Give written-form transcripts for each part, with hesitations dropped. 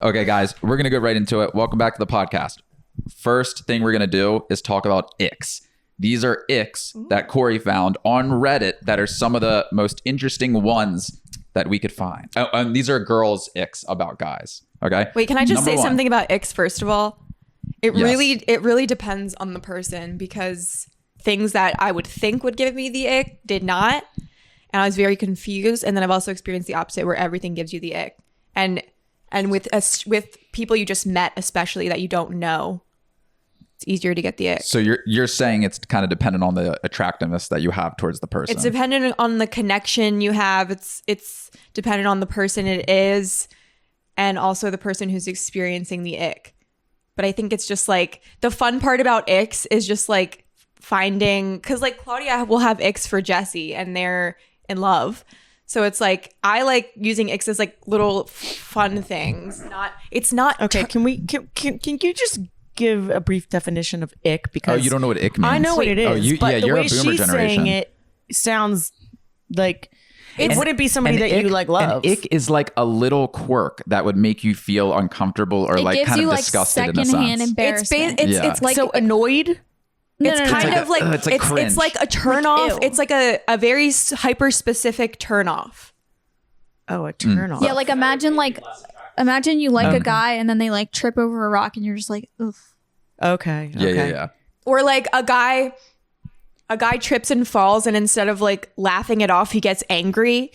Okay, guys, we're going to go right into it. Welcome back to the podcast. First thing we're going to do is talk about ICKS. These are ICKS that Cory found on Reddit that are some of the most interesting ones that we could find. And these are girls' ICKS about guys. Okay. Wait, can I just say something about ICKS first of all? It Yes. really depends on the person, because things that I would think would give me the ick did not. And I was very confused. And then I've also experienced the opposite, where everything gives you the ick. And with people you just met, especially that you don't know, it's easier to get the ick. So you're saying it's kind of dependent on the attractiveness that you have towards the person. It's dependent on the connection you have. It's dependent on the person it is, and also the person who's experiencing the ick. But I think it's just like the fun part about ICKS is just like finding, because like Claudia will have ICKS for Jesse and they're in love. So it's like I like using ICKS as like little fun things. It's not okay. Can you just give a brief definition of ick? Because you don't know what ick means. I know what it is, but the you're way a boomer she's generation. saying it sounds like it wouldn't be somebody that you like love. An ick is like a little quirk that would make you feel uncomfortable or like kind of disgusted in a sense. Embarrassment. It's like so annoyed. It's kind of like cringe. it's like a turn off. It's like a very hyper specific turn off. Oh, a turn off. Yeah, like imagine you like a guy and then they like trip over a rock and you're just like, ugh. Okay. Yeah. Or like a guy trips and falls, and instead of like laughing it off, he gets angry.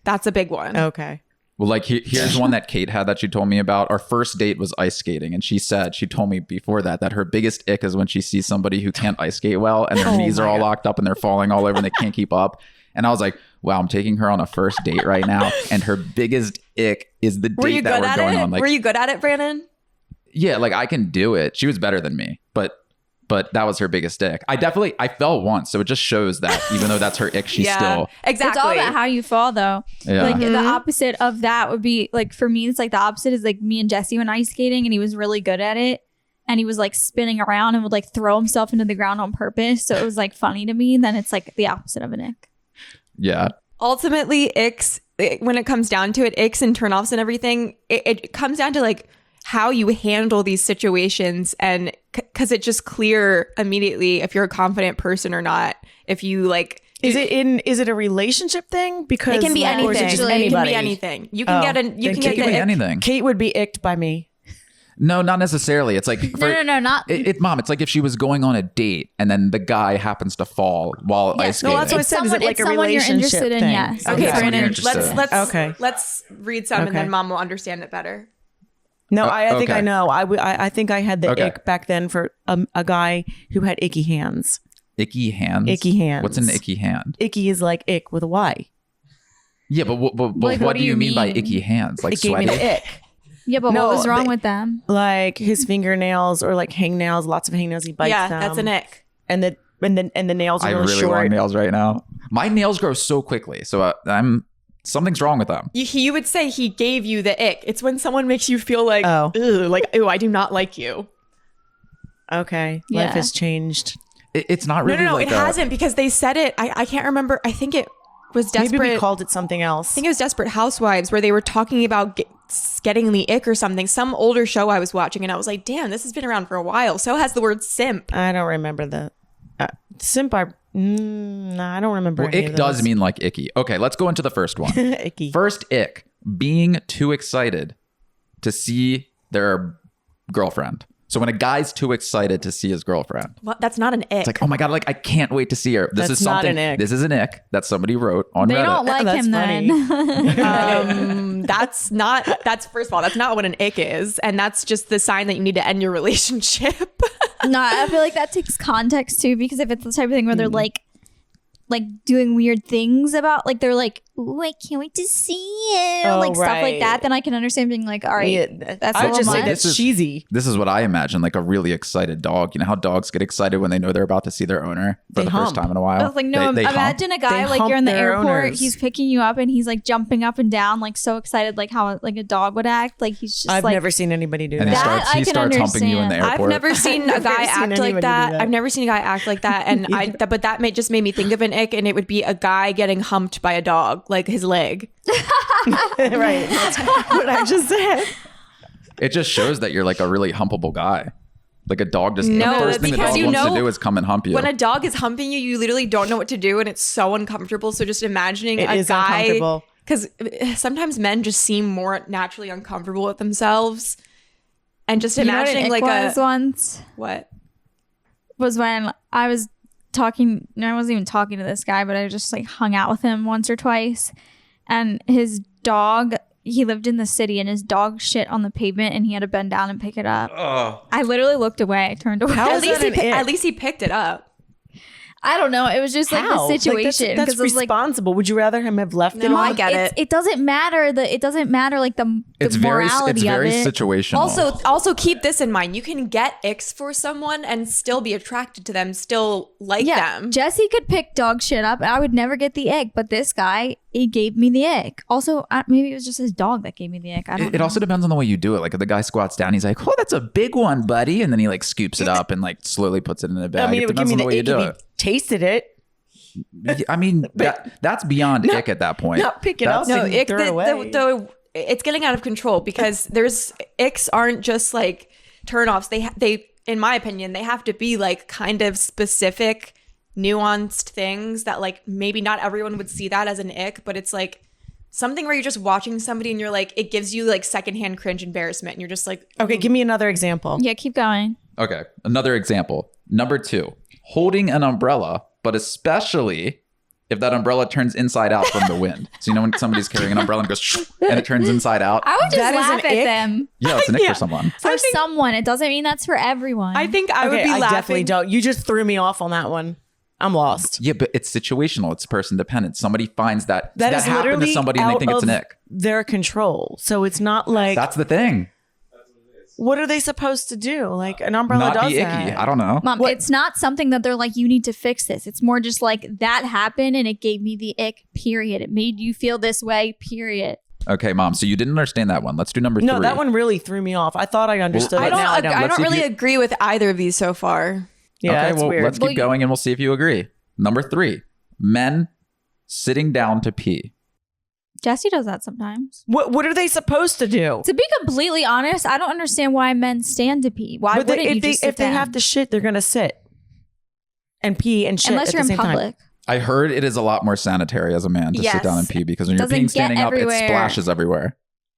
That's a big one. Okay. Well, like here's one that Kate had that she told me about. Our first date was ice skating, and she told me before that her biggest ick is when she sees somebody who can't ice skate well and their knees are all locked up and they're falling all over and they can't keep up. And I was like, wow, I'm taking her on a first date right now, and her biggest ick is the date that we're going on. Like, were you good at it, Brandon? Yeah, like I can do it. She was better than me, but that was her biggest ick. I fell once, so it just shows that even though that's her ick, she's still exactly. It's all about how you fall, though. Yeah. Like the opposite of that would be like, for me, it's like the opposite is like me and Jesse went ice skating, and he was really good at it, and he was like spinning around and would like throw himself into the ground on purpose. So it was like funny to me. Then it's like the opposite of an ick. Yeah. Ultimately, icks, when it comes down to it, icks and turnoffs and everything, it comes down to like how you handle these situations, and because it's just clear immediately if you're a confident person or not. If you like, is it a relationship thing? Because it can be anything. Or is it just It anybody? can be anything. You can get anything. Kate would be icked by me. No, not necessarily. It's like No, not. Mom. It's like if she was going on a date and then the guy happens to fall while ice skating. No, that's what I said. Is it like a someone you're relationship interested in? thing? Yes. Okay, Brandon. Interested. Let's read some, and then Mom will understand it better. No, I think okay. I know. I think I had the Okay. ick back then for a guy who had icky hands. Icky hands. Icky hands. What's an icky hand? Icky is like ick with a Y. Yeah, but Like, what do you mean by icky hands? Like It gave me sweaty? the ick. Yeah, but No, what was wrong but- with them? Like his fingernails or like hangnails, lots of hangnails. He bites them. That's an ick. And the nails are I have really really short. long nails right now. My nails grow so quickly, so something's wrong with them. You would say he gave you the ick. It's when someone makes you feel like, ew, I do not like you. Okay, Yeah. life has changed. It's not really. No, like it hasn't, because they said it. I can't remember. I think it was Desperate. Maybe we called it something else. I think it was Desperate Housewives, where they were talking about getting the ick or something. Some older show I was watching, and I was like, damn, this has been around for a while. So has the word simp. I don't remember the simp. I don't remember. Well, any ick of does those. mean like icky. Okay, let's go into the first one. Icky. First ick: being too excited to see their girlfriend. So when a guy's too excited to see his girlfriend, Well, that's not an ick. it's like, oh my god, like I can't wait to see her. This That's is not something. an ick. This is an ick that somebody wrote on They Reddit. don't like That's him funny. then. That's first of all, that's not what an ick is. And that's just the sign that you need to end your relationship. No, I feel like that takes context too, because if it's the type of thing where they're like doing weird things about, like they're like, "Ooh, I can't wait to see you," Oh, like stuff like right. that, then I can understand being like, all right, Yeah, that's a I would little just say much. that's cheesy. This is what I imagine, like a really excited dog. You know how dogs get excited when they know they're about to see their owner for They the hump. first time in a while? I was like, no, They hump. imagine a guy They like you're in the hump their airport, owners. he's picking you up and he's like jumping up and down, like so excited, like how like a dog would act. Like he's just I've like, never seen anybody do And that. That I he can starts humping you in the understand. airport. I've never seen a guy seen act anybody like do that. that. I've never seen a guy act like that. And but that just made me think of an ick, and it would be a guy getting humped by a dog, like his leg. Right. That's what I just said. It just shows that you're like a really humpable guy. Like a dog just the first thing the because dog wants to do is come and hump you. When a dog is humping you, you literally don't know what to do, and it's so uncomfortable. So just imagining It a is guy, uncomfortable. because sometimes men just seem more naturally uncomfortable with themselves, and just imagining you know what like an ick was once what was when I was talking. No, I wasn't even talking to this guy, but I just like hung out with him once or twice, and his dog. He lived in the city and his dog shit on the pavement and he had to bend down and pick it up. I literally looked away. I turned away. How is that an ick? At least he picked it up. I don't know. It was just like How? the situation. That's it was like, responsible. Would you rather him have left it No, on? I get it. It doesn't matter. It doesn't matter like the it's very morality of it. situational. Also keep this in mind. You can get icks for someone and still be attracted to them, still like them. Jesse could pick dog shit up. I would never get the ick, but this guy, he gave me the ick. Also, maybe it was just his dog that gave me the ick. I don't know. It also depends on the way you do it. Like if the guy squats down, he's like, "Oh, that's a big one, buddy," and then he like scoops it up and like slowly puts it in a bag. I mean, it would give depends me on the way ick you do if it. he tasted it. I mean, that's beyond ick at that point. Not pick it up. No, and ick, throw it away. it's getting out of control because icks aren't just like turnoffs. They, in my opinion, they have to be like kind of specific, nuanced things that like maybe not everyone would see that as an ick, but it's like something where you're just watching somebody and you're like, it gives you like secondhand cringe embarrassment. And you're just like, Okay, give me another example. Yeah, keep going. Okay, another example. Number 2, holding an umbrella, but especially if that umbrella turns inside out from the wind. So you know when somebody's carrying an umbrella and goes and it turns inside out? I would just That is laugh an at ick? them. Yeah, it's an ick Yeah. for someone. For someone, it doesn't mean that's for everyone. I think I would Okay, be I laughing. definitely don't. You just threw me off on that one. I'm lost. Yeah, but it's situational. It's person dependent. Somebody finds that That is happened to literally somebody and they out think it's an of ick. their control. So it's not like, That's the thing. what are they supposed to do? Like an umbrella Not does be icky. that. I don't know. Mom, What- it's not something that they're like, you need to fix this. It's more just like that happened and it gave me the ick, period. It made you feel this way, period. Okay, Mom. So you didn't understand that one. Let's do number 3. No, that one really threw me off. I thought I understood I it. Now I don't. don't. I Let's don't see if really you- agree with either of these so far. Yeah, okay, it's well, weird. let's keep going and we'll see if you agree. Number 3, men sitting down to pee. Jesse does that sometimes. What are they supposed to do? To be completely honest, I don't understand why men stand to pee. Why But they- wouldn't you just sit if they down? have to shit, they're gonna sit and pee and shit Unless at you're the in same public. time. I heard it is a lot more sanitary as a man to sit down and pee because when you're Doesn't peeing get standing up, it everywhere. splashes everywhere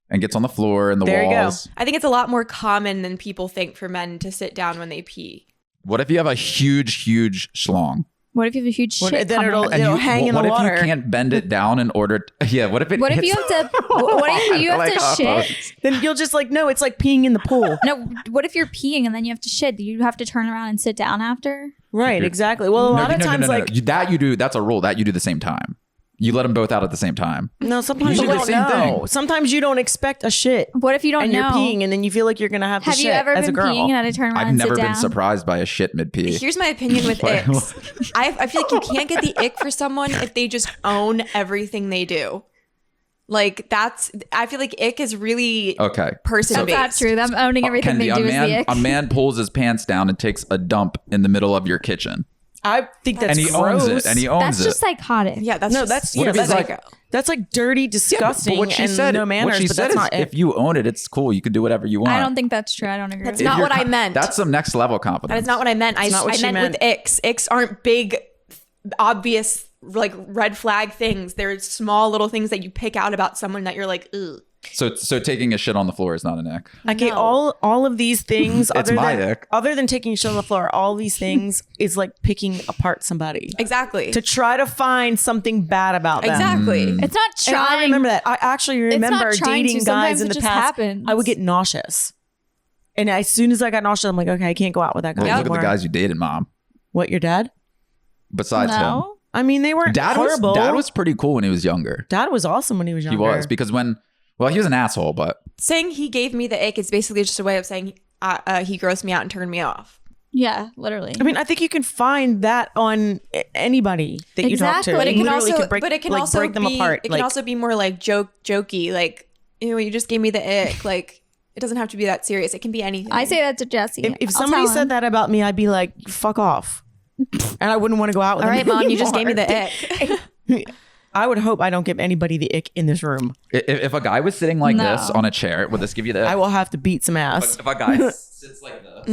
and gets on the floor and the There you go. walls. I think it's a lot more common than people think for men to sit down when they pee. What if you have a huge schlong? What if you have a huge What- shit then coming? it'll- It'll hang in the what water. if you can't bend it down in order? Yeah. What if it? What if you hits- have to? What if you have Like, to oh, shit? Then you'll just like, no, it's like peeing in the pool. No. What if you're peeing and then you have to shit? Do you have to turn around and sit down after? Right, exactly. Well, a lot of times, like, that you do. That's a rule that you do the same time. You let them both out at the same time. no, sometimes You you do the don't same know. thing. Sometimes you don't expect a shit. What if you don't and know? you're peeing, and then you feel like you're gonna have to Have shit you ever as a been girl. peeing and had to turn around I've and never sit been down? surprised by a shit mid pee. Here's my opinion with icks. I feel like you can't get the ick for someone if they just own everything they do. Like I feel like ick is really Okay. person That's not based. true. Them owning everything Kendi, they do is the ick. a man pulls his pants down and takes a dump in the middle of your kitchen, I think that's and he gross. owns it. And he owns That's it. just psychotic. Yeah, that's No, just, that's- What yeah, if he's that's like- That's like dirty, Yeah, disgusting, but what she and said, no manners. what she but said that's is, not it. if you own it, it's cool. You can do whatever you want. I don't think that's true. I don't agree. That's with not that. You're what I meant. That's some next level confidence. that is not what I meant. I not what she meant meant. with icks. Icks aren't big, obvious like red flag things. They're small little things that you pick out about someone that you're like, ugh. So taking a shit on the floor is not an ick. Okay, No. all of these things, It's my ick. other than taking shit on the floor, all these things is like picking apart somebody Exactly. to try to find something bad about them. Exactly. It's not And trying. I remember that. I actually remember not trying dating to. guys Sometimes in it the just past. happens. I would get nauseous. And as soon as I got nauseous, I'm like, okay, I can't go out with that guy Well, look at anymore. the guys you dated, Mom. What, your dad? Besides him, No. I mean, they weren't horrible. Dad was pretty cool when he was younger. Dad was awesome when he was He younger. was because he was an asshole, but Saying he gave me the ick is basically just a way of saying he grossed me out and turned me off. Yeah, literally. I mean, I think you can find that on anybody that you talk to. Exactly. But it You can literally also, could break, but it can like, also break them be, apart. It Like, can also be more like jokey. Like, you just gave me the ick. Like, it doesn't have to be that serious. It can be anything. I say that to Jesse. if I'll somebody tell him. said that about me, I'd be like, fuck off. And I wouldn't want to go out with all them right, Mom, you just gave me anymore. the ick. I would hope I don't give anybody the ick in this room. If a guy was sitting like No. this on a chair, would this give you the I will have to beat some ass. If a guy sits like this.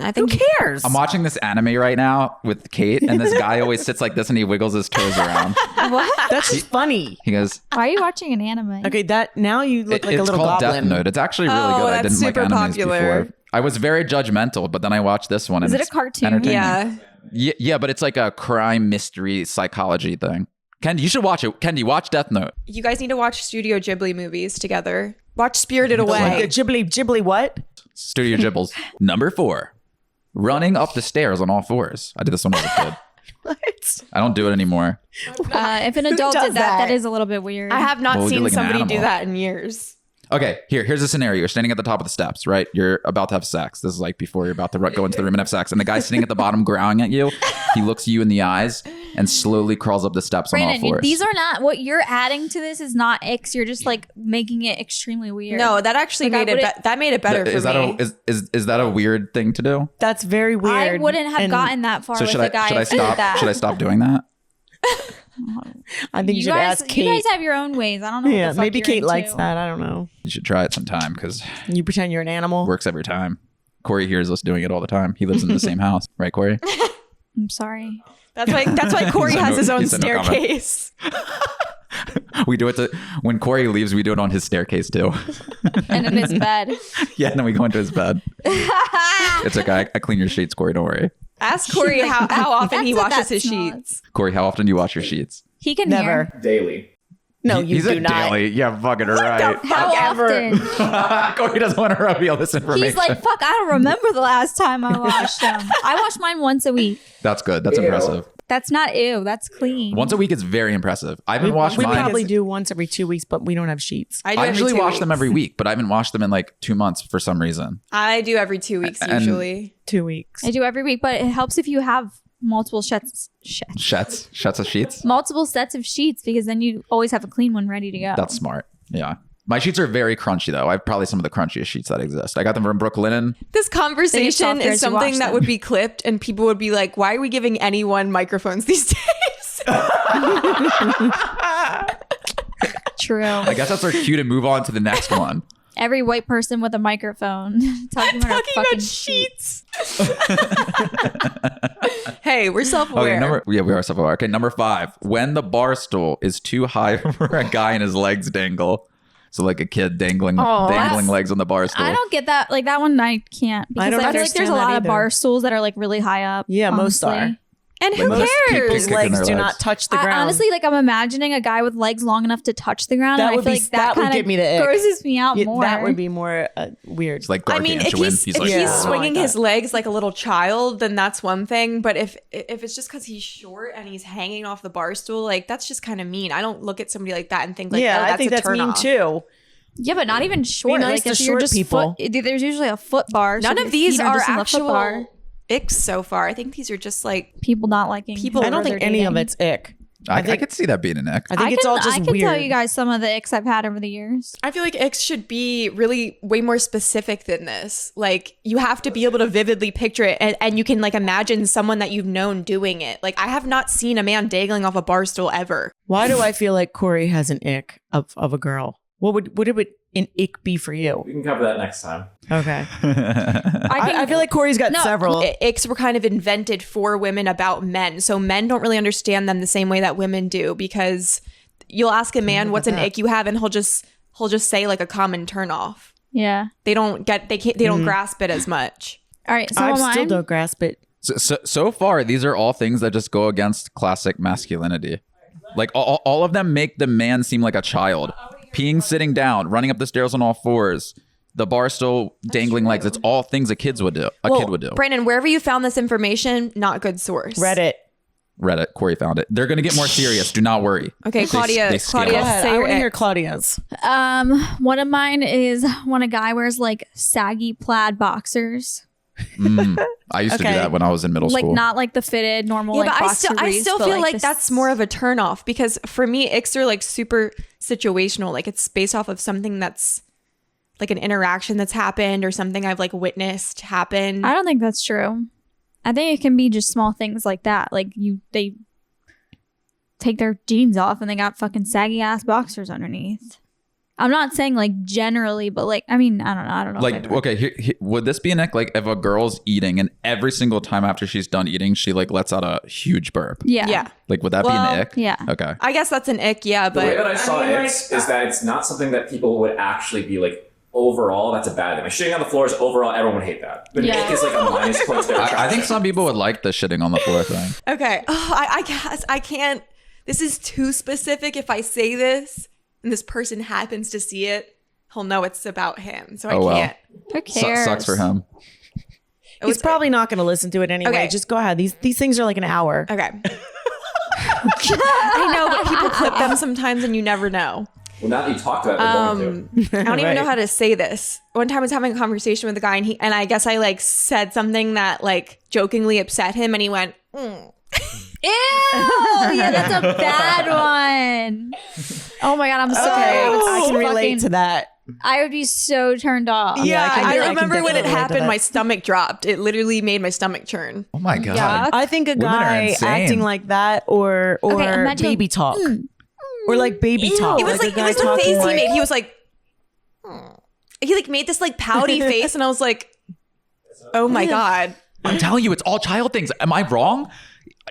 I Who think cares? I'm watching this anime right now with Kate, and this guy always sits like this and he wiggles his toes around. What? That's just funny. He goes, Why are you watching an anime? Okay, that now you look like a it's little called goblin. Death Note. It's actually really Oh, good. I that's didn't like super animes popular. before. I was very judgmental, but then I watched this one. And Is it a it's cartoon? entertaining. yeah. Yeah, but it's like a crime mystery psychology thing. Kendi, you should watch it. Kendi, watch Death Note. You guys need to watch Studio Ghibli movies together. Watch Spirited Like Away. the ghibli what? Studio Gibbles. Number 4. Running up the stairs on all fours. I did this when I was a kid. What? I don't do it anymore. If an adult does did that, that? that is a little bit weird. I have not Well, we do seen like an somebody do animal. that in years. Okay, here's a scenario. You're standing at the top of the steps, right? You're about to have sex. This is like before you're about to go into the room and have sex. And the guy sitting at the bottom growling at you, he looks you in the eyes and slowly crawls up the steps on all Brandon, fours. these are not what you're adding to this is not icks. You're just like making it extremely weird. No, that actually Like, made it. That made it better is for that me. is that a weird thing to do? That's very weird. I wouldn't have And gotten that far So with should a I guy should I if he did stop that. should I stop doing that? I think you should ask Kate. You guys have your own ways. I don't know. Yeah, what the fuck maybe you're Kate into. likes that. I don't know. You should try it sometime because it You pretend you're an animal. works every time. Corey hears us doing it all the time. He lives in the same house, right, Corey? I'm sorry. That's why Corey He said has no- his own he said no comment. staircase. We do it when Corey leaves. We do it on his staircase too. And in his bed. Yeah, and then we go into his bed. It's okay. I clean your sheets, Corey. Don't worry. Ask Corey how often he That's what washes that his smells. sheets. Corey, how often do you wash your sheets? He can Never. hear. Daily. No, He- you he's do a not. daily. Yeah, fucking right. How Ever. often? Corey doesn't want to reveal this information. He's like, fuck, I don't remember the last time I washed them. I wash mine once a week. That's good. That's impressive. That's not ew. That's clean. Once a week is very impressive. I haven't washed We mine. probably do once every 2 weeks, but we don't have sheets. I do I every usually 2 wash weeks. them every week, but I haven't washed them in like 2 months for some reason. I do every 2 weeks And- usually. 2 weeks. I do every week, but it helps if you have multiple Shets of sheets. multiple sets of sheets because then you always have a clean one ready to go. That's smart. Yeah. My sheets are very crunchy though. I have probably some of the crunchiest sheets that exist. I got them from Brooklinen. This conversation softer is as you something wash that them. would be clipped and people would be like, why are we giving anyone microphones these days? True. I guess that's our cue to move on to the next one. Every white person with a microphone talking about our Talking fucking about sheets. Hey, we're self-aware. Okay, we are self-aware. Okay, number 5. When the bar stool is too high for a guy and his legs dangle. So like a kid dangling that's- legs on the bar stool. I don't get that. Like that one, I can't. Because I don't I feel like there's understand a that lot of either. bar stools that are like really high up. Yeah, most honestly. are. And who most people cares? His kicking legs their do legs. not touch the ground. Honestly, like I'm imagining a guy with legs long enough to touch the ground. That and would I feel be- like that would kinda give me the ick. grosses me out Yeah, more. that would be more weird. It's like I mean, if gargantuan. he's, like, if Yeah. he's I don't swinging like his that. legs like a little child, then that's one thing. But if it's just because he's short and he's hanging off the bar stool, like that's just kind of mean. I don't look at somebody like that and think like, yeah, oh, that's I think a that's turn mean off. too. Yeah, but not even short. nice like to if you're short just people. there's usually a foot bar. so None your of these feet are just in the foot bar. actual icks so far. I think these are just like People not liking People- I don't whoever think they're any of dating. it's ick. I think- could see that being an ick. I think it's all just I can weird. tell you guys some of the icks I've had over the years. I feel like icks should be really way more specific than this. Like you have to be able to vividly picture it and you can like imagine someone that you've known doing it. Like I have not seen a man dangling off a bar stool ever. Why do I feel like Corey has an ick of a girl? What would an ick be for you? We can cover that next time. Okay. I I feel like Corey's got No, several. Icks were kind of invented for women about men. So men don't really understand them the same way that women do because you'll ask a man what's an ick you have and he'll just say like a common turnoff. yeah. They don't grasp it as much. All right. So I mine. still don't grasp it. So far, these are all things that just go against classic masculinity. Like all of them make the man seem like a child. Peeing sitting down, running up the stairs on all fours, the bar stool, dangling legs. It's all things a kid would do. Kid would do. Brandon, wherever you found this information, not good source. Reddit. Reddit. Corey found it. They're gonna get more serious. Do not worry. Okay, Claudia. they scale Claudia, up. Go ahead. say I your want to hear ick. Claudia's. One of mine is when a guy wears like saggy plaid boxers, I used to do Okay. that when I was in middle like school. not like the fitted normal. Yeah, like, but boxer I briefs, still but, feel like the that's more of a turnoff because for me, icks are like super situational. Like it's based off of something that's like an interaction that's happened or something I've like witnessed happen. I don't think that's true. I think it can be just small things like that. Like they take their jeans off and they got fucking saggy ass boxers underneath. I'm not saying like generally, but like, I mean, I don't know. Like, okay, would this be an ick? Like if a girl's eating and every single time after she's done eating, she like lets out a huge burp. Yeah. Like, would that be an ick? Yeah. Okay. I guess that's an ick, yeah. The But way that I saw icks is that it's not something that people would actually be like, overall, that's a bad thing. Like shitting on the floor is overall, everyone would hate that. But an ick is like a minus points. I think some people would like the shitting on the floor thing. okay. I guess I can't. This is too specific. If I say this and this person happens to see it, he'll know it's about him. So I can't. Who cares? Sucks for him. He's probably not going to listen to it anyway. Okay. Just go ahead. These things are like an hour. Okay. I know, but people clip them sometimes and you never know. Well, now that you talked about it, they're going to. I don't even know how to say this. One time I was having a conversation with a guy and I guess I like said something that like jokingly upset him and he went, Ew! Yeah, that's a bad one. Oh my god, I'm sorry. I can relate to that. I would be so turned off. Yeah, I can remember when it definitely relate to happened, that. my stomach dropped. It literally made my stomach churn. Oh my God. Yeah. I think a Women are guy insane. acting like that or imagine- baby talk. Or like baby talk. It was like, a it guy was the talking face he like- made. He was like, he like made this like pouty face, and I was like, oh my God. I'm telling you, it's all child things. Am I wrong?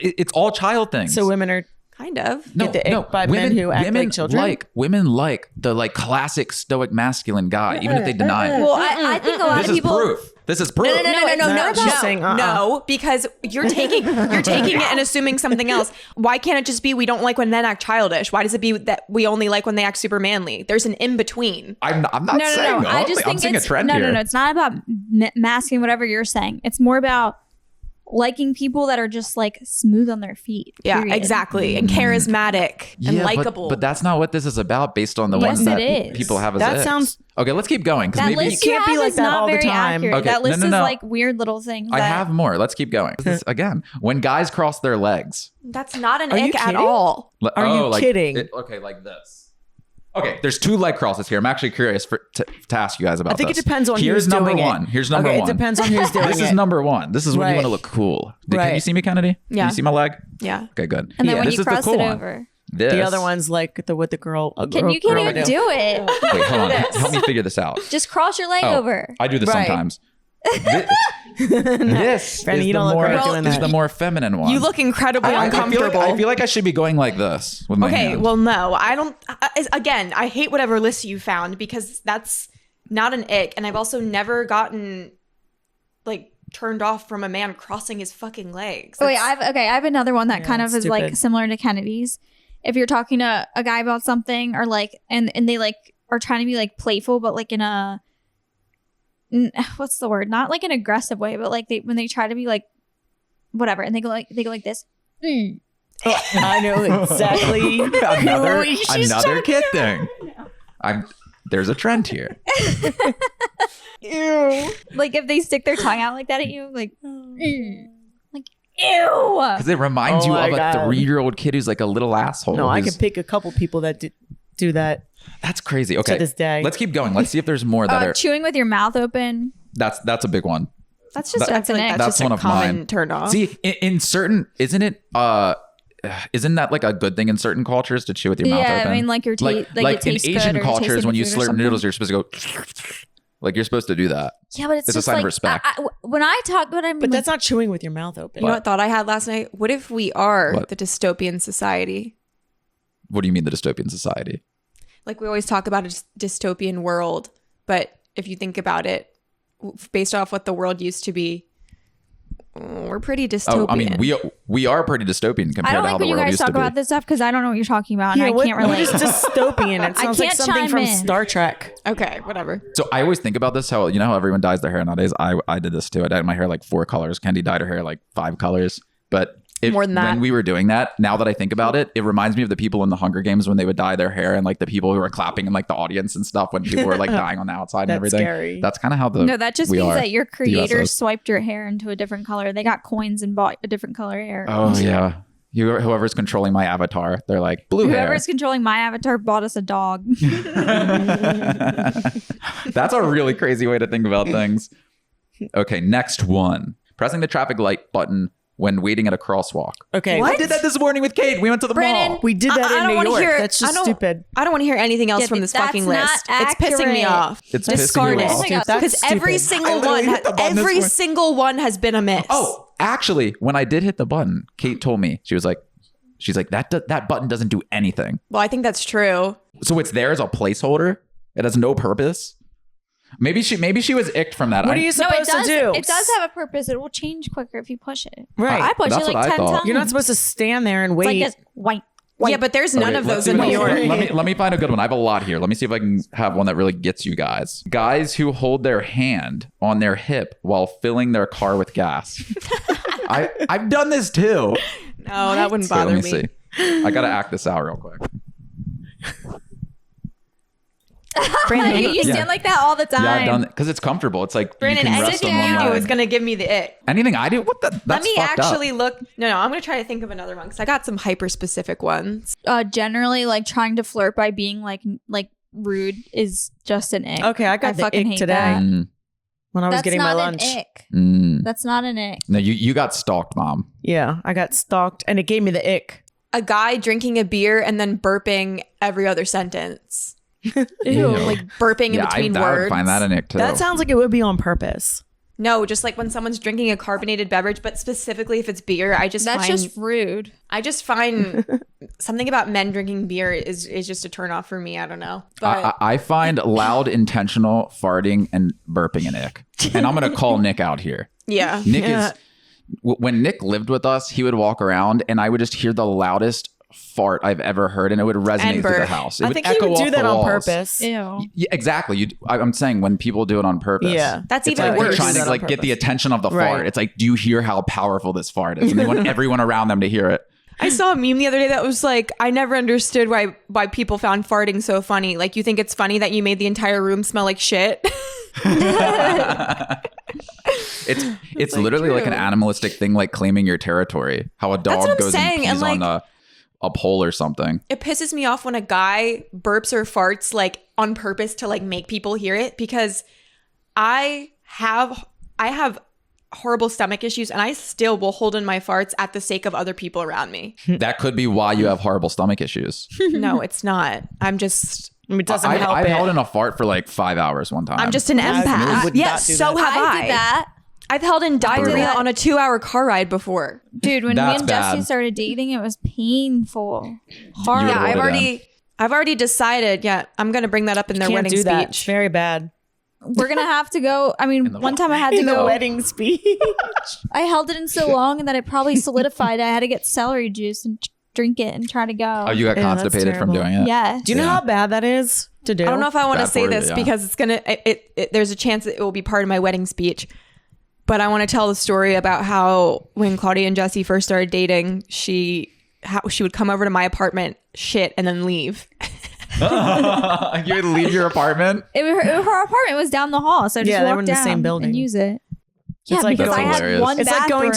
It's all child things. So women are Kind of. get the ick by men who act like children? Women like the like classic stoic masculine guy, even if they deny it. Well, I think a lot This of is people. proof. This is proof. not. She's saying, no, because you're taking it and assuming something else. Why can't it just be we don't like when men act childish? Why does it be that we only like when they act super manly? There's an in between. I'm not saying I just I'm think seeing a it's trend here. no. It's not about masking whatever you're saying. It's more about liking people that are just like smooth on their feet. Yeah, period. exactly. And charismatic and Yeah, likable. But that's not what this is about based on the Yes, ones that it is. people have as That icks. sounds- Okay, let's keep going. 'Cause That maybe list You you can't have be like is that not all the very time. accurate. Okay, That list no. is like weird little things. I that- have more. Let's keep going. Again, when guys cross their legs. That's not an Are you ick at kidding? all. Are you kidding? Okay, like this. Okay, there's two leg crosses here. I'm actually curious to ask you guys about I think this. it depends on Here's who's number doing one. it. Here's number Okay, one. it depends on who's doing This it. is number one. This is when you Right. want to look cool. Can Right. you see me, Kennedy? Yeah. Can you see my leg? Yeah. Okay, good. And then when This you is the cross cool it one. over, This. The other one's like the girl. you can't even do it. Wait, hold on. Help me figure this out. Just cross your leg Oh, over. I do this Right. sometimes. This Brandy, is you the don't look more right doing is that. the more feminine one. You look incredibly uncomfortable. I feel like I should be going like this with my Okay, hand. well, no, I don't. Again, I hate whatever list you found because that's not an ick. And I've also never gotten like turned off from a man crossing his fucking legs. Oh, wait, That's- I have another one that kind of it's is like stupid. similar to Kennedy's. If you're talking to a guy about something or like, and they like are trying to be like playful, but like in a, what's the word? Not like an aggressive way, but like when they try to be like, whatever, and they go like this. I know exactly. another who she's another kid thing. There's a trend here. Ew. Like if they stick their tongue out like that at you, like, like ew. Because it reminds Oh you my of a God. 3-year-old kid who's like a little asshole. No, I who's- can pick a couple people that do that. That's crazy. Okay. this day. Let's keep going. Let's see if there's more that are. Chewing with your mouth open. That's a big one. That's just That- I feel like that's that's just one a of common mine. turn off. See, in certain, isn't that like a good thing in certain cultures to chew with your mouth Yeah, open? I mean, like your like it in tastes good Asian or it tastes cultures, like when you food or slurp something. noodles, you're supposed to go. Like you're supposed to do that. Yeah, but it's It's a just sign of like respect. when I talk, but I mean, But like, that's not chewing with your mouth open. You know what thought I had last night? What if we are What? the dystopian society? What do you mean the dystopian society? Like we always talk about a dystopian world, but if you think about it, based off what the world used to be, we're pretty dystopian. Oh, I mean, we are pretty dystopian I compared don't to how like the when you world guys used to talk be. about this stuff because I don't know what you're talking about and Yeah, I can't what relate. is dystopian? It sounds like can't something chime from in. Star Trek. Okay, whatever. So I always think about this, how how everyone dyes their hair nowadays. I did this too. I dyed my hair like 4 colors. Kendi dyed her hair like 5 colors. But More than that. when we were doing that, now that I think about it, it reminds me of the people in the Hunger Games when they would dye their hair and like the people who were clapping in like the audience and stuff when people were like dying on the outside and That's everything. scary. That's kind of how the No, that just we means are. that your The US creators is. swiped your hair into a different color. They got coins and bought a different color hair. Oh yeah. Whoever's controlling my avatar, they're like blue hair. Whoever's controlling my avatar bought us a dog. That's a really crazy way to think about things. Okay, next one. Pressing the traffic light button when waiting at a crosswalk. Okay. I did that this morning with Kate. We went to the Brandon, mall. We did that I in don't New wanna York. hear- That's just I don't- stupid. I don't want to hear anything else Yeah, from this that's fucking not list. It's pissing me accurate. off. It's Discard pissing you it. off. Oh my God. Because every Stupid. single literally one, hit the button this every morning. single one has been a miss. Oh, actually, when I did hit the button, Kate told me, she's like, that button doesn't do anything. Well, I think that's true. So it's there as a placeholder. It has no purpose. Maybe she was icked from that. What are you No, it supposed does. to do? It does have a purpose. It will change quicker if you push it. Right. I pushed That's it what like I 10 thought. times. You're not supposed to stand there and It's wait. like this white. Yeah, but there's none Okay, of let's those see in what New else- York. Let me find a good one. I have a lot here. Let me see if I can have one that really gets you guys. Guys who hold their hand on their hip while filling their car with gas. I've done this too. No, that wouldn't Wait, bother let me. me see. I gotta act this out real quick. Brandon, You stand like that all the time. Yeah, I've done it because it's comfortable. It's like Brandon, you can rest anything on you one do leg. is going to give me the ick. Anything I do? What the? That's Let me fucked actually up. look. No, I'm going to try to think of another one because I got some hyper specific ones. Generally, like trying to flirt by being like rude is just an ick. Okay, I got the fucking ick hate today that. when I was That's getting my not lunch. an ick. Mm. That's not an ick. No, you got stalked, Mom. Yeah, I got stalked and it gave me the ick. A guy drinking a beer and then burping every other sentence. Ew. Like burping in between I words. would find that an ick too. That sounds like it would be on purpose. No, just like when someone's drinking a carbonated beverage, but specifically if it's beer, That's just rude. I just find something about men drinking beer is just a turn off for me. I don't know. But I find loud, intentional farting and burping an ick. And I'm going to call Nick out here. yeah. Nick Yeah. is, when Nick lived with us, he would walk around and I would just hear the loudest fart I've ever heard and it would resonate And through the burp. house. It I would think he echo would do off that the on walls. purpose. Ew. Yeah, exactly. I'm saying when people do it on purpose. Yeah. That's It's even like they're worse. trying Do to that like on get the purpose. attention of the Right. fart. It's like, do you hear how powerful this fart is? And they want everyone around them to hear it. I saw a meme the other day that was like, I never understood why people found farting so funny. Like, you think it's funny that you made the entire room smell like shit? It's literally like an true. animalistic thing, like claiming your territory. How a what dog I'm goes saying, and pees and, on a pole or something. It pisses me off when a guy burps or farts like on purpose to like make people hear it, because I have horrible stomach issues and I still will hold in my farts at the sake of other people around me. That could be why you have horrible stomach issues. No, it's not. I'm just I mean, it doesn't I've help it. held in a fart for like 5 hours one time. I'm just an I empath. would Yes, not do so that. have I. did that. I've held in diarrhea that. on a 2-hour car ride before. Dude, when That's me and Jesse bad. started dating, it was painful. Horrible. You Yeah, would I've hold it already decided. Yeah, I'm gonna bring that up in their Can't wedding do that. It's speech. very bad. We're gonna have to go. I mean, one time I had to In the go. wedding speech. I held it in so long that it probably solidified. I had to get celery juice and drink it and try to go. Oh, you got Yeah, that's constipated from terrible. doing it? Yeah. Do you know Yeah. how bad that is to do? I don't know if I want to Bad say for you, this yeah. because it's gonna. There's a chance that it will be part of my wedding speech. But I want to tell the story about how when Claudia and Jesse first started dating, how she would come over to my apartment, shit, and then leave. You would leave your apartment? Her apartment was down the hall, so I just Yeah, they walked were in the down same building. and use it. Yeah, like- because That's I had hilarious. one It's like going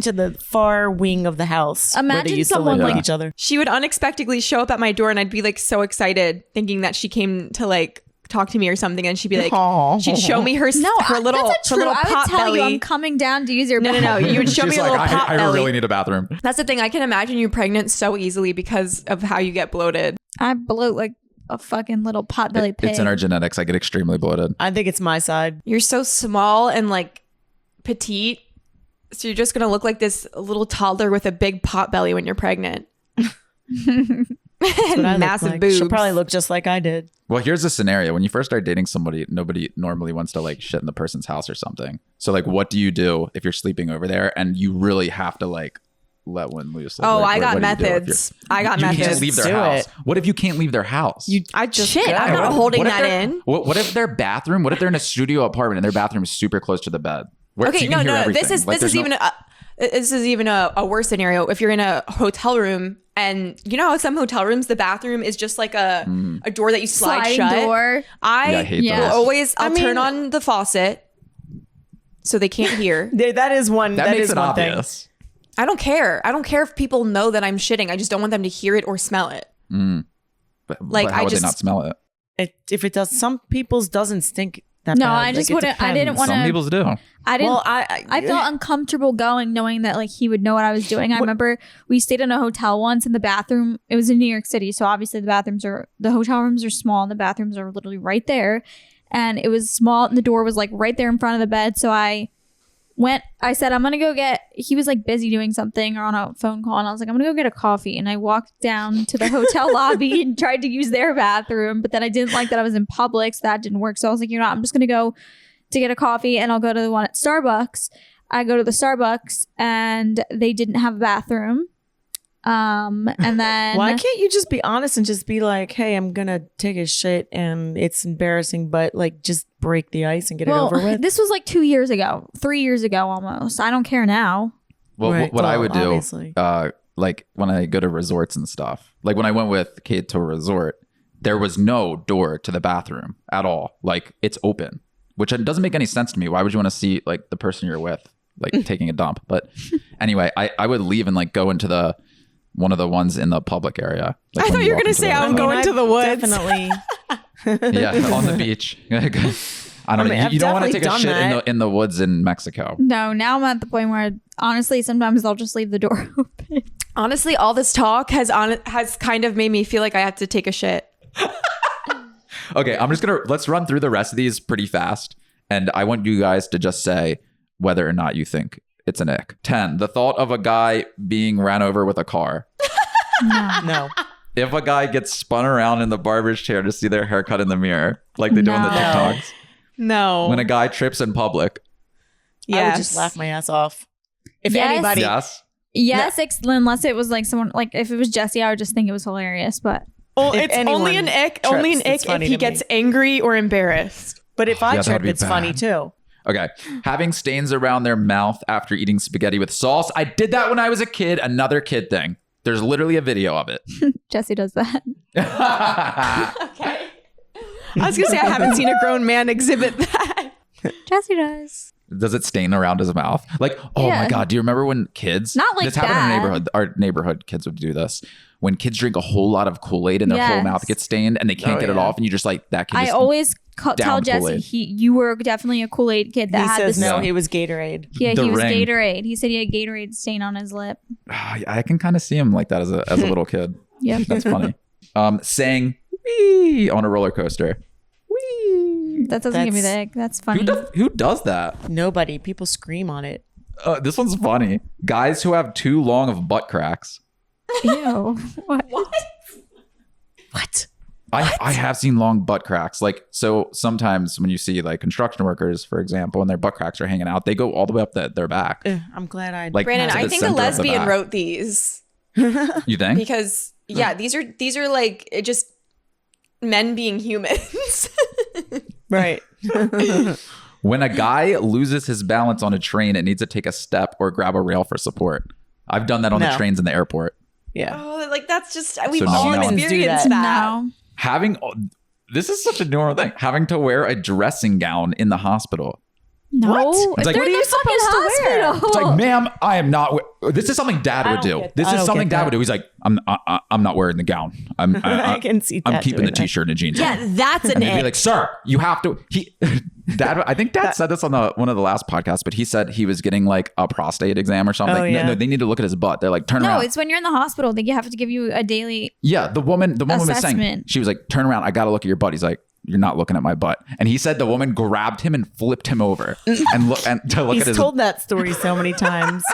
to bathroom. the far wing of the house where Imagine they used to someone live with like- each other. She would unexpectedly show up at my door, and I'd be like so excited, thinking that she came to like talk to me or something, and she'd be like, Aw. she'd show me her No, her little that's her true. little I would pot tell belly. you I'm coming down to use your No. bathroom. You would show She's me a like, little pot I belly. really need a bathroom. That's the thing. I can imagine you pregnant so easily because of how you get bloated. I bloat like a fucking little potbelly pig. It's in our genetics. I get extremely bloated. I think it's my side. You're so small and like petite, so you're just gonna look like this little toddler with a big pot belly when you're pregnant. That's what I look Massive like. boobs. She'll probably look just like I did. Well, here's the scenario. When you first start dating somebody, nobody normally wants to like shit in the person's house or something. So like, what do you do if you're sleeping over there and you really have to like let one loose? Like, Oh, what- I got what do you do if you're- methods. I got you methods. can't leave their Do house. it. What if you can't leave their house? I just shit. I'm go. not holding What if that they're- in. What if their bathroom? What if they're in a studio apartment and their bathroom is super close to the bed? Where, so Okay, you no. can hear This everything. is Like, this is there's no- even a worse scenario. If you're in a hotel room and you know how some hotel rooms the bathroom is just like a door that you slide Sliding shut. door. I, Yeah, I hate will those. always I'll I mean- turn on the faucet so they can't hear. That is one. that makes is it one obvious. I don't care. I don't care if people know that I'm shitting. I just don't want them to hear it or smell it. But Like, how I would just- they not smell it? thing. If it does, some people's doesn't stink that No, bad. I just it wouldn't. I didn't depends. want Some to. people do. I didn't. Well, I felt uncomfortable going, knowing that like he would know what I was doing. I remember we stayed in a hotel once, and the bathroom. It was in New York City, so obviously the hotel rooms are small, and the bathrooms are literally right there. And it was small, and the door was like right there in front of the bed. So I said, I'm gonna go get. He was like busy doing something or on a phone call, and I was like, I'm gonna go get a coffee. And I walked down to the hotel lobby and tried to use their bathroom, but then I didn't like that I was in public, so that didn't work. So I was like, I'm just gonna go to get a coffee, and I'll go to the one at Starbucks. I go to the Starbucks, and they didn't have a bathroom. And then why can't you just be honest and just be like, hey, I'm gonna take a shit and it's embarrassing, but like just break the ice and get it over with? This was like 2 years ago, 3 years ago almost. I don't care now. Well, Right. what I Well, would do, obviously. like when I go to resorts and stuff, like when I went with Kate to a resort, there was no door to the bathroom at all. Like it's open, which doesn't make any sense to me. Why would you want to see like the person you're with, like taking a dump? But anyway, I would leave and like go into one of the ones in the public area. Like I when thought you were walk gonna into say the- I'm going to the woods. Definitely. yeah, on the beach. I don't know. I've You don't want to take a definitely shit done that. in the woods in Mexico. No, now I'm at the point where honestly, sometimes I'll just leave the door open. Honestly, all this talk has kind of made me feel like I have to take a shit. Okay, let's run through the rest of these pretty fast. And I want you guys to just say whether or not you think it's an ick. 10, the thought of a guy being ran over with a car. No. If a guy gets spun around in the barber's chair to see their haircut in the mirror, like they do on the No. TikToks. No. When a guy trips in public. I would just laugh my ass off. If Yes. anybody. Yes. Yes, unless it was like someone like if it was Jesse, I would just think it was hilarious. But Well, If it's only anyone an ick. Only an trips, it's ick if funny he to gets me. angry or embarrassed. But if I Yeah, that'd trip, be it's funny bad. too. Okay. Having stains around their mouth after eating spaghetti with sauce. I did that when I was a kid. Another kid thing. There's literally a video of it. Jesse does that. Okay. I was gonna say I haven't seen a grown man exhibit that. Jesse does. Does it stain around his mouth? Like, oh Yeah. my God. Do you remember when kids, Not like this happened in our that. neighborhood. Our neighborhood kids would do this. When kids drink a whole lot of Kool-Aid and their whole Yes. mouth gets stained and they can't Oh, get it yeah. off. And you just like, that kid I just, always tell down Jesse Kool-Aid. you were definitely a Kool-Aid kid that He had says this. no, Yeah. he was Gatorade. Yeah, The he was ring. Gatorade. He said he had Gatorade stain on his lip. I can kind of see him like that as a little kid. Yep. That's funny. Saying wee on a roller coaster. Wee. That doesn't give me the That's- ick. That's funny. Who does that? Nobody. People scream on it. This one's funny. Guys who have too long of butt cracks. Ew. What? What? I have seen long butt cracks. Like, so sometimes when you see like construction workers, for example, and their butt cracks are hanging out, they go all the way up their back. I'm glad I. Like, Brandon, to I the think a center of the lesbian back. wrote these You think? because these are like just men being humans. right. When a guy loses his balance on a train and needs to take a step or grab a rail for support. I've done that on the No. trains in the airport. Yeah. Oh, like that's just we've So no, all no. experienced Do that. No. This is such a normal thing. Having to wear a dressing gown in the hospital. No. What? It's like- They're What in are you the fucking supposed to wear? hospital. It's like, ma'am, I am not. This is something Dad I would don't do. get- This I is don't something get Dad that. would do. He's like, I'm not wearing the gown. I can see I'm Dad keeping the doing that. t-shirt and the jeans. Yeah, on. that's an And they'd be ick. like, sir, you have to. Dad, I think Dad said this on one of the last podcasts, but he said he was getting like a prostate exam or something. Oh, yeah. No, they need to look at his butt. They're like, turn No, around. it's when you're in the hospital. They have to give you a daily. Yeah, the woman was saying, Assessment. she was like, turn around. I got to look at your butt. He's like, you're not looking at my butt. And he said the woman grabbed him and flipped him over and to look He's at his. told that story so many times.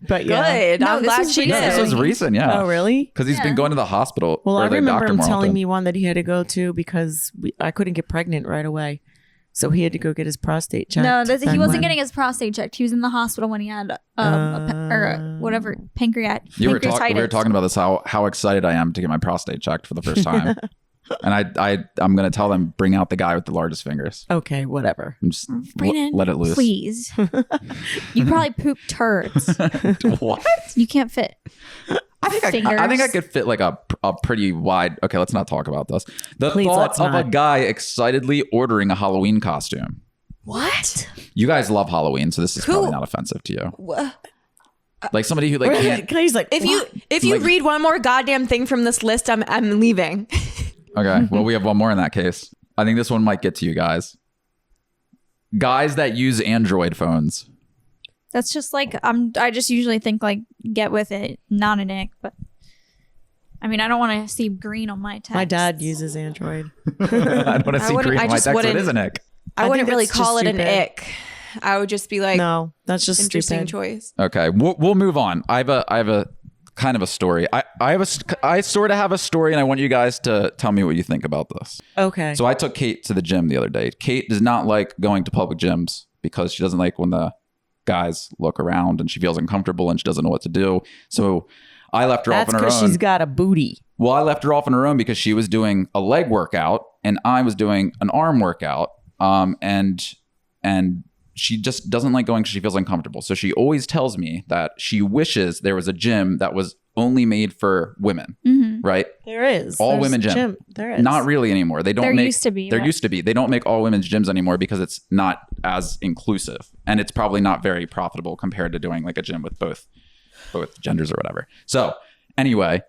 But yeah. Good. No, I'm this glad was she recent. did. This was recent, yeah. Oh, really? Because he's been Yeah. going to the hospital. Well, or I the remember doctor him more telling often. me one that he had to go to because I couldn't get pregnant right away. So he had to go get his prostate checked. No, he back wasn't when. getting his prostate checked. He was in the hospital when he had whatever pancreatic. We were pancreatitis. talking about this, how excited I am to get my prostate checked for the first time. And I'm going to tell them, bring out the guy with the largest fingers. Okay, whatever. And just Brandon, let it loose. please. You probably poop turds. What? You can't fit. I think I could fit like a pretty wide. Okay, let's not talk about this. The Please, thought let's of a not. guy excitedly ordering a Halloween costume. What? You guys love Halloween, so this is probably not offensive to you. Like somebody who like can't. He's like, If you Like- read one more goddamn thing from this list, I'm leaving. Okay, well we have one more in that case. I think this one might get to you guys. Guys that use Android phones. That's just like I just usually think like get with it, not an ick, but I mean I don't want to see green on my text. My dad uses Android. I don't want to see green on my just text. It wouldn't- is an ick. I wouldn't think really that's just call it an stupid. ick. I would just be like, No, that's just interesting stupid. choice. Okay, we'll move on. I have a kind of a story. I sort of have a story, and I want you guys to tell me what you think about this. Okay. So I took Kate to the gym the other day. Kate does not like going to public gyms because she doesn't like when the guys look around and she feels uncomfortable and she doesn't know what to do. So I left her That's off on her because own. she's got a booty. Well, I left her off on her own because she was doing a leg workout and I was doing an arm workout. And she just doesn't like going because she feels uncomfortable. So she always tells me that she wishes there was a gym that was only made for women, right? There is. All There's women gym. There is. Not really anymore. They don't There make. used to be, There but- used to be. They don't make all women's gyms anymore because it's not as inclusive, and it's probably not very profitable compared to doing like a gym with both genders or whatever. So anyway,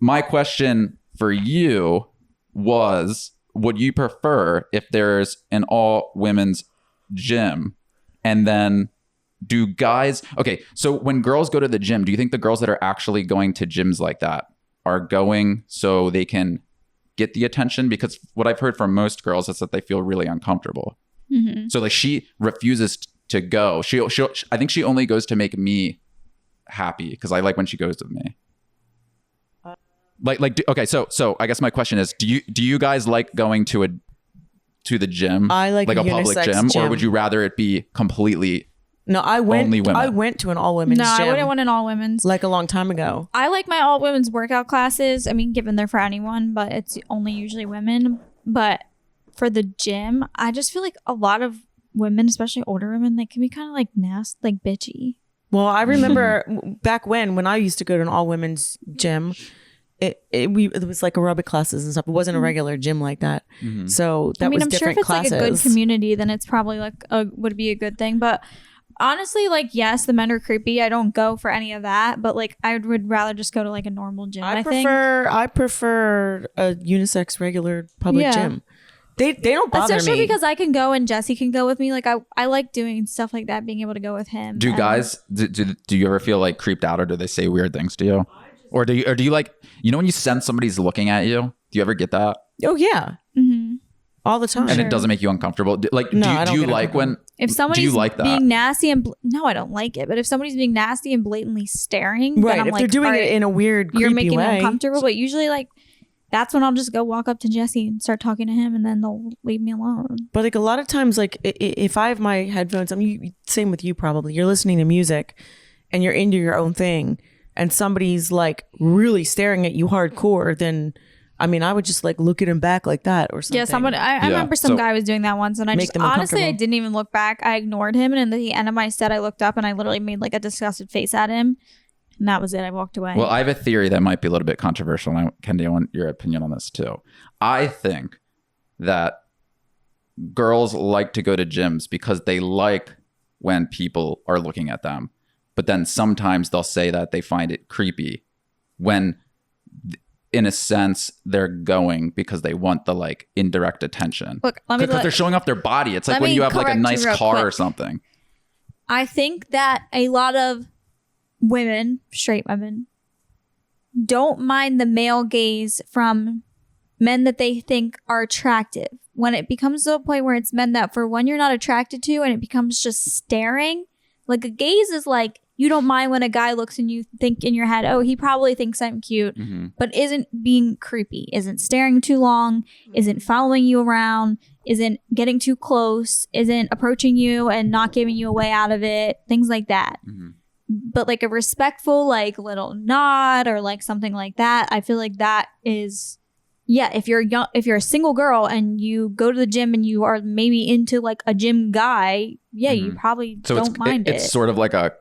my question for you was: would you prefer if there's an all women's gym, and then do guys? Okay, so when girls go to the gym, do you think the girls that are actually going to gyms like that are going so they can get the attention? Because what I've heard from most girls is that they feel really uncomfortable. So like she refuses to go. She'll I think she only goes to make me happy because I like when she goes with me. Okay, so I guess my question is, do you guys like going to the gym? I like a a public unisex gym, or gym. would you rather it be completely? No, I went. Only women. I went to an all women's No, gym I wouldn't want an all women's. like a long time ago. I like my all women's workout classes. I mean, given they're for anyone, but it's only usually women. But for the gym, I just feel like a lot of women, especially older women, they can be kind of like nasty, like bitchy. Well, I remember back when I used to go to an all women's gym. It was like aerobic classes and stuff. It wasn't a regular gym like that. So that was I'm sure different if it's classes. like a good community, then it's probably like would be a good thing. But honestly, like yes, the men are creepy. I don't go for any of that. But like I would rather just go to like a normal gym. I think. I prefer a unisex regular public gym. They don't bother Especially me. because I can go and Jesse can go with me. Like I like doing stuff like that, being able to go with him. Do And guys do you ever feel like creeped out, or do they say weird things to you, or do you like, you know, when you sense somebody's looking at you? Do you ever get that? Oh yeah, all the time. And it doesn't make you uncomfortable? Like, No, I do don't you get like when? If somebody's do you like that? being nasty and no, I don't like it. But if somebody's being nasty and blatantly staring, Right, then I'm if like, they're doing all it right, in a weird, you're creepy making way. me uncomfortable. But usually, like, that's when I'll just go walk up to Jesse and start talking to him, and then they'll leave me alone. But like a lot of times, like if I have my headphones, same with you probably. You're listening to music, and you're into your own thing, and somebody's like really staring at you hardcore. Then, I mean, I would just like look at him back like that or something. Yeah, somebody. I Yeah, remember some so- guy was doing that once, and I Make just them honestly, I uncomfortable. didn't even look back. I ignored him, and at the end of my set, I looked up and I literally made like a disgusted face at him, and that was it. I walked away. Well, I have a theory that might be a little bit controversial, and Kendi, I want your opinion on this too. I think that girls like to go to gyms because they like when people are looking at them, but then sometimes they'll say that they find it creepy when, in a sense, they're going because they want the like indirect attention. Look, let me Because they're showing off their body. It's like let when me you have like a correct you nice real car or quick. something. I think that a lot of women, straight women, don't mind the male gaze from men that they think are attractive. When it becomes to a point where it's men that for one you're not attracted to and it becomes just staring, like a gaze is like you don't mind when a guy looks and you think in your head, oh, he probably thinks I'm cute, but isn't being creepy, isn't staring too long, isn't following you around, isn't getting too close, isn't approaching you and not giving you a way out of it, things like that. But like a respectful like little nod or like something like that, I feel like that is, yeah, if you're young, if you're a single girl and you go to the gym and you are maybe into like a gym guy, yeah, you probably So don't mind it. it's sort of like a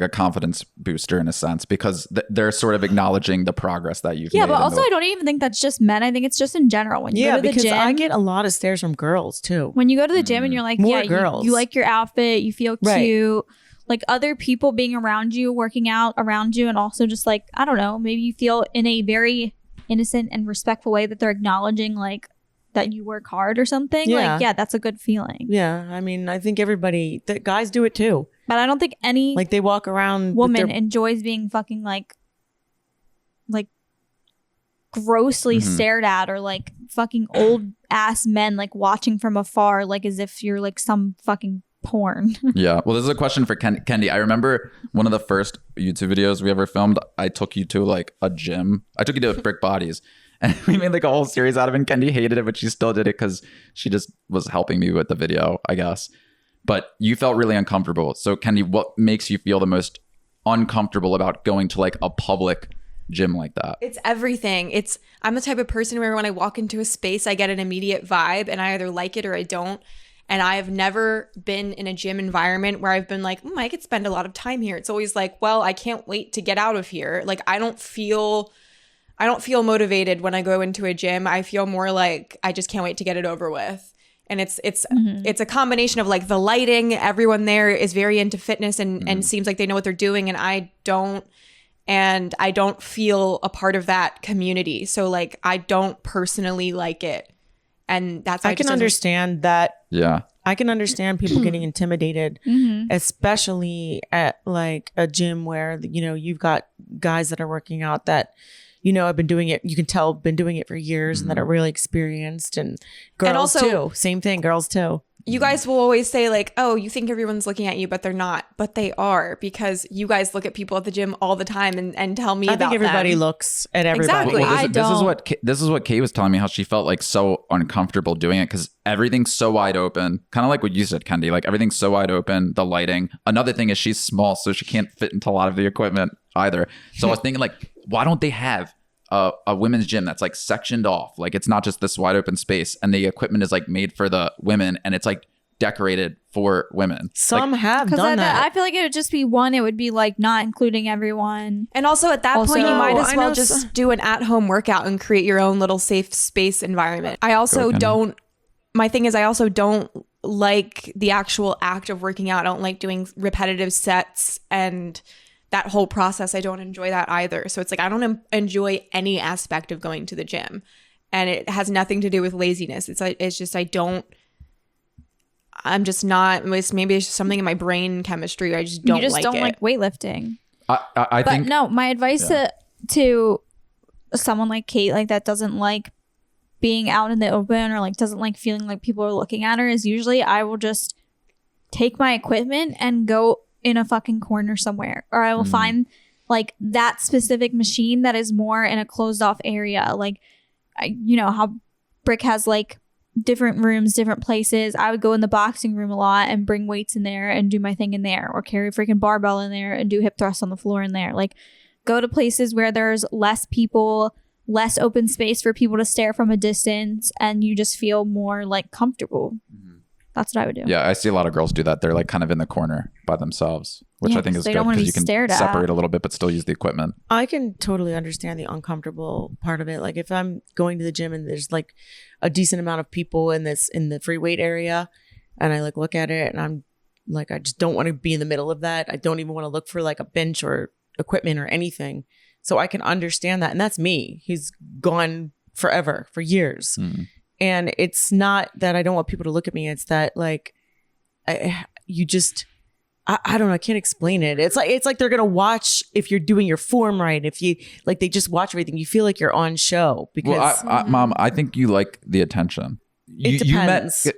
confidence booster in a sense, because they're sort of acknowledging the progress that you've made. Yeah, but in also the- I don't even think that's just men. I think it's just in general. When you go to the because gym, I get a lot of stares from girls too. when you go to the gym and you're like, More yeah, girls. you like your outfit, you feel Right. cute, like other people being around you, working out around you, and also just like, I don't know, maybe you feel in a very innocent and respectful way that they're acknowledging like that you work hard or something, Yeah. like, yeah, that's a good feeling. Yeah, I mean, I think everybody, that guys do it too. But I don't think any Like they walk around. with woman their- enjoys being fucking like grossly stared at, or like fucking old ass men like watching from afar, like as if you're like some fucking porn. Yeah. Well, this is a question for Kendi. I remember one of the first YouTube videos we ever filmed. I took you to like a gym. I took you to Brick Bodies. And we made like a whole series out of it. And Kendi hated it, but she still did it because she just was helping me with the video, I guess. But you felt really uncomfortable. So Kendi, what makes you feel the most uncomfortable about going to like a public gym like that? It's everything. I'm the type of person where when I walk into a space, I get an immediate vibe and I either like it or I don't. And I have never been in a gym environment where I've been like, I could spend a lot of time here. It's always like, well, I can't wait to get out of here. Like I don't feel motivated when I go into a gym. I feel more like I just can't wait to get it over with. And it's a combination of like the lighting. Everyone there is very into fitness and seems like they know what they're doing, and I don't feel a part of that community. So like I don't personally like it. And that's why I can understand that. Yeah. I can understand people getting intimidated, especially at like a gym where, you know, you've got guys that are working out that, you know, have been doing it. You can tell been doing it for years and that are really experienced, and girls And also- too. Same thing, girls too. You guys will always say like, oh, you think everyone's looking at you, but they're not. But they are, because you guys look at people at the gym all the time and tell me I about think everybody them. looks at everybody. Exactly. Well, I this is what Kate was telling me, how she felt like so uncomfortable doing it because everything's so wide open. Kind of like what you said, Kendi. Like everything's so wide open. The lighting. Another thing is she's small, so she can't fit into a lot of the equipment either. So I was thinking like, why don't they have a women's gym that's like sectioned off? Like it's not just this wide open space, and the equipment is like made for the women, and it's like decorated for women. Some have Because done that. I feel like it would just be one. It would be like not including everyone. And also at that Also- point, you might I as well know just do an at-home workout and create your own little safe space environment. I also Kendi. don't. My thing is, I also don't like the actual act of working out. I don't like doing repetitive sets and that whole process. I don't enjoy that either. So it's like I don't enjoy any aspect of going to the gym, and it has nothing to do with laziness. It's just I don't. I'm just not. Maybe it's just something in my brain chemistry. I just don't. You just like don't it. like weightlifting. I But think no, my advice to someone like Kate, like that doesn't like being out in the open, or like doesn't like feeling like people are looking at her, is usually I will just take my equipment and go in a fucking corner somewhere, or I will find like that specific machine that is more in a closed off area. Like, you know how Brick has like different rooms, different places. I would go in the boxing room a lot and bring weights in there and do my thing in there, or carry a freaking barbell in there and do hip thrusts on the floor in there. Like, go to places where there's less people, less open space for people to stare from a distance, and you just feel more like comfortable. That's what I would do. yeah, I see a lot of girls do that. They're like kind of in the corner by themselves, which Yeah, I think 'cause is they good don't wanna because be you can stared at. separate a little bit but still use the equipment. I can totally understand the uncomfortable part of it. Like if I'm going to the gym and there's like a decent amount of people in the free weight area, and I like look at it and I'm like, I just don't want to be in the middle of that. I don't even want to look for like a bench or equipment or anything. So I can understand that. And that's me. He's gone forever, for years. And it's not that I don't want people to look at me. It's that like, I don't know. I can't explain it. It's like they're gonna watch if you're doing your form right. If you like, they just watch everything. You feel like you're on show because Well, Mom, I think you like the attention. It depends.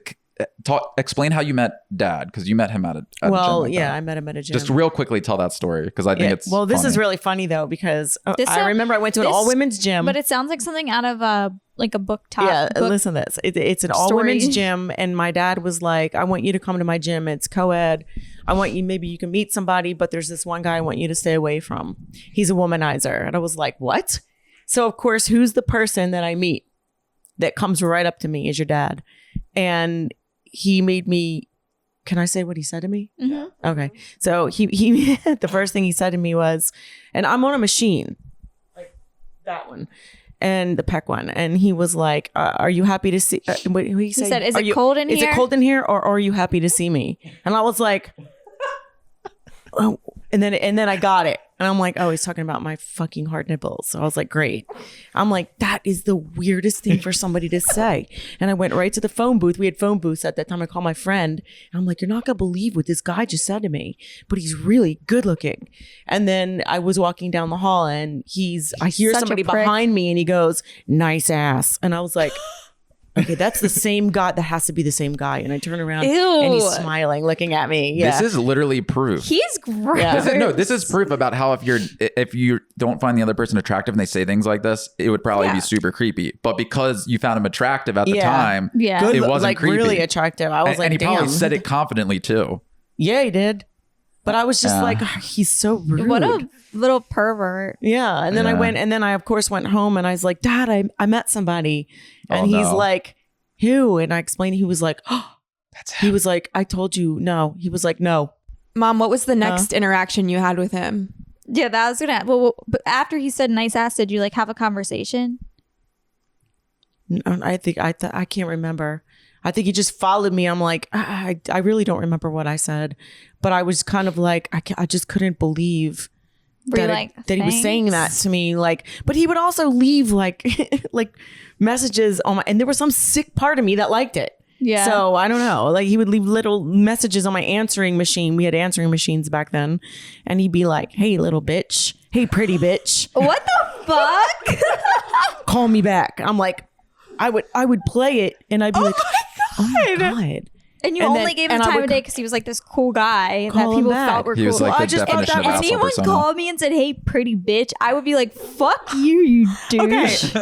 Explain how you met Dad, because you met him at a gym well, like yeah, that. I met him at a gym. Just real quickly tell that story because I think Yeah. it's well, this is funny. really funny though because This I sound- remember I went to an this- all women's gym. But it sounds like something out of a book top. Yeah, book. listen to this. It's an all women's story. gym, and my dad was like, "I want you to come to my gym. It's co-ed. I want you. Maybe you can meet somebody, but there's this one guy I want you to stay away from. He's a womanizer." And I was like, "What?" So of course, who's the person that I meet that comes right up to me is your dad, and he made me. Can I say what he said to me? Mhm. Okay. So he the first thing he said to me was, and I'm on a machine, like that one, and the pec one, and he was like, "Are you happy to see?" What did he say? He said, "Is Are it you- cold in Is here?" it cold in here, or are you happy to see me?" And I was like, oh, and then I got it. And I'm like, oh, he's talking about my fucking hard nipples. So I was like, great. I'm like, that is the weirdest thing for somebody to say. And I went right to the phone booth. We had phone booths at that time. I called my friend. And I'm like, you're not going to believe what this guy just said to me. But he's really good looking. And then I was walking down the hall and I hear Such a somebody prick. behind me and he goes, nice ass. And I was like, okay, that's the same guy. That has to be the same guy. And I turn around and he's smiling, looking at me. Yeah. This is literally proof. He's gross. Yeah. This is proof about how if you don't find the other person attractive and they say things like this, it would probably be super creepy. But because you found him attractive at the time, Yeah. Good, it wasn't like creepy. really attractive. I was and, like, and he damn. probably said it confidently too. Yeah, he did. But I was just like, he's so rude. What a little pervert. Yeah. And then I Yeah. went, and then I, of course, went home and I was like, Dad, I met somebody. And Oh, he's no. like, who? And I explained, he was like, oh, That's he was like, I told you no. He was like, no. Mom, what was the next interaction you had with him? Yeah, that was gonna. Well, but after he said nice ass, did you like have a conversation? No, I think, I can't remember. I think he just followed me. I'm like, I really don't remember what I said. But I was kind of like, I just couldn't believe Were you that, like, that he was saying that "Thanks"? to me. Like, but he would also leave like like messages on my, and there was some sick part of me that liked it. Yeah. So I don't know. Like he would leave little messages on my answering machine. We had answering machines back then, and he'd be like, "Hey, little bitch. Hey, pretty bitch. What the fuck? Call me back." I'm like, I would play it, and I'd be like, "Oh my god." And you And only then- gave him and I time would of day because he was like this cool guy that Call him people back. felt were He was cool. like the I just thought definition that of was- alpha Anyone persona. called me and said, "Hey, pretty bitch," I would be like, "Fuck you, you douche."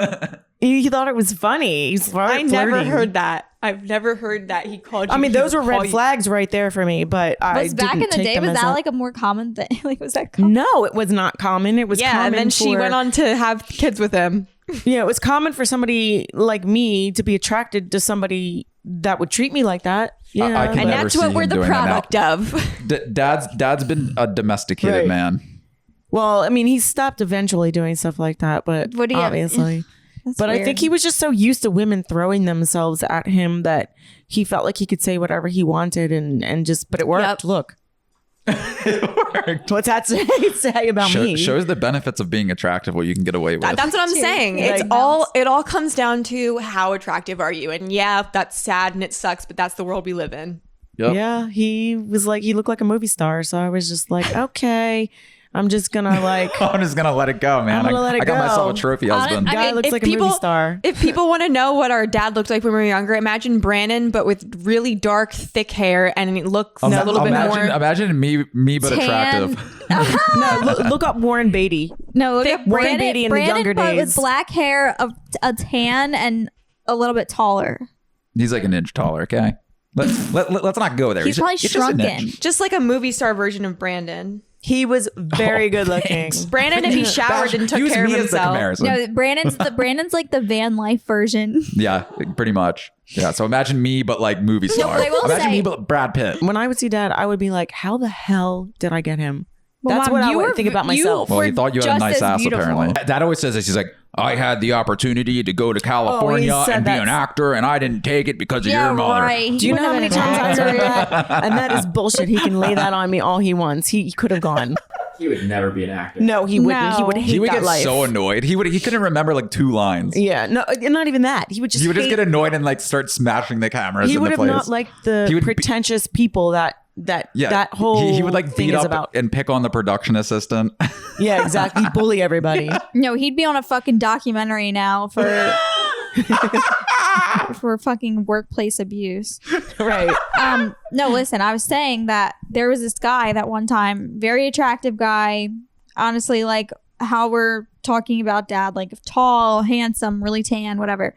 He thought it was funny. He's I never flirting. heard that. I've never heard that he called you. I mean, he those would were red call you- flags right there for me. But I Was back didn't in the take day, them was as that a- like a more common thing? Like, was that common? No, it was not common. It was Yeah, common and then she for- went on to have kids with him. Yeah, it was common for somebody like me to be attracted to somebody that would treat me like that. Yeah, I can And never that's see what we're him the doing that now. product of. Dad's been a domesticated Right. man. well, I mean, he stopped eventually doing stuff like that, but What do you- obviously. That's But I weird. think he was just so used to women throwing themselves at him that he felt like he could say whatever he wanted and just, but it worked. Yep. Look. What's that say about me? Shows the benefits of being attractive, what you can get away with. That's what I'm Cheers. saying. Right. It all comes down to how attractive are you? And yeah, that's sad and it sucks, but that's the world we live in. Yep. Yeah, he was like, he looked like a movie star. So I was just like, okay, I'm just gonna like, I'm just gonna let it go, man. I'm gonna let it I got go. myself a trophy husband. guy looks if like a movie star. If people want to know what our dad looked like when we were younger, imagine Brandon, but with really dark, thick hair, and it looks a little bit more. Imagine me but Tan. attractive. No, look up Warren Beatty. No, look Thick at Warren Brandon, Beatty in the Brandon, younger but days. with black hair, a tan, and a little bit taller. He's like an inch taller. Okay, let's not go there. He's probably it's just an shrunken. inch. Just like a movie star version of Brandon. He was very good looking. Brandon, if he showered and took Use care of me as the himself. comparison. No, Brandon's like the van life version. Yeah, pretty much. Yeah. So imagine me, but like movie star. but I will Imagine say- me, but Brad Pitt. When I would see Dad, I would be like, how the hell did I get him? Well, That's Mom, what I you would were- think about you- myself. Well, he We're thought you had a just nice as ass, beautiful. apparently. Dad always says this. He's like, I had the opportunity to go to California said and be that. an actor, and I didn't take it because of Yeah, your mother. right. Do you know how many times I heard that? And that is bullshit. He can lay that on me all he wants. He could have gone. He would never be an actor. No, he wouldn't. He No. would hate He would that get life. so annoyed. He couldn't remember like 2 lines. Yeah, no, not even that. He would just. He would just hate- get annoyed and like start smashing the cameras. He in would the have place. not liked the He would be- pretentious people that that whole he would like thing beat is up about. and pick on the production assistant. Yeah, exactly. He'd bully everybody. No, he'd be on a fucking documentary now for for fucking workplace abuse. Right. No, listen, I was saying that there was this guy that one time, very attractive guy, honestly, like how we're talking about Dad, like tall, handsome, really tan, whatever.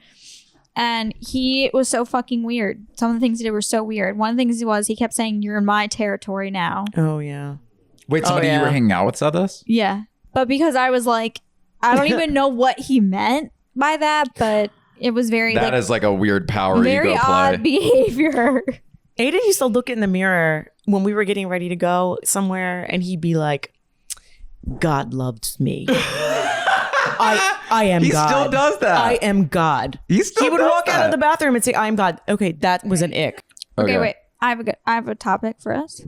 And he was so fucking weird. Some of the things he did were so weird. One of the things was he kept saying, "You're in my territory now." Oh yeah. Wait, somebody you yeah. were hanging out with said this? Yeah. But because I was like, I don't even know what he meant by that, but it was very That like is like a weird power very ego odd play. behavior. Aiden used to look in the mirror when we were getting ready to go somewhere, and he'd be like, "God loved me. I am He God. still does that. I am God." He still He would does walk out that. of the bathroom and say, "I am God." Okay, that was an ick. Okay, wait. I have a topic for us.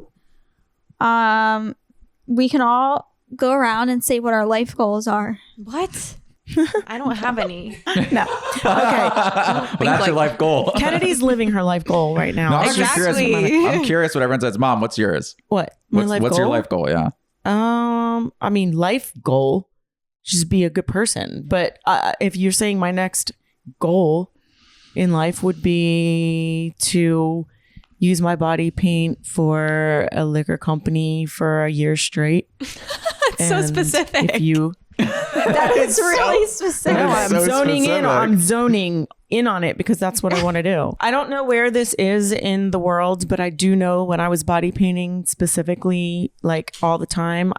We can all go around and say what our life goals are. What? I don't have any. No. Okay. Well, that's your life goal. Kennedy's living her life goal right now. No, I'm just Exactly. curious. I'm curious what everyone says. Mom, what's yours? What? What's your life goal? Yeah. I mean, life goal, just be a good person. But if you're saying my next goal in life would be to use my body paint for a liquor company for a year straight. It's so specific. If you, That is really specific. no, That I'm is so zoning in. specific. I'm zoning in on it because that's what I want to do. I don't know where this is in the world, but I do know when I was body painting specifically, like all the time,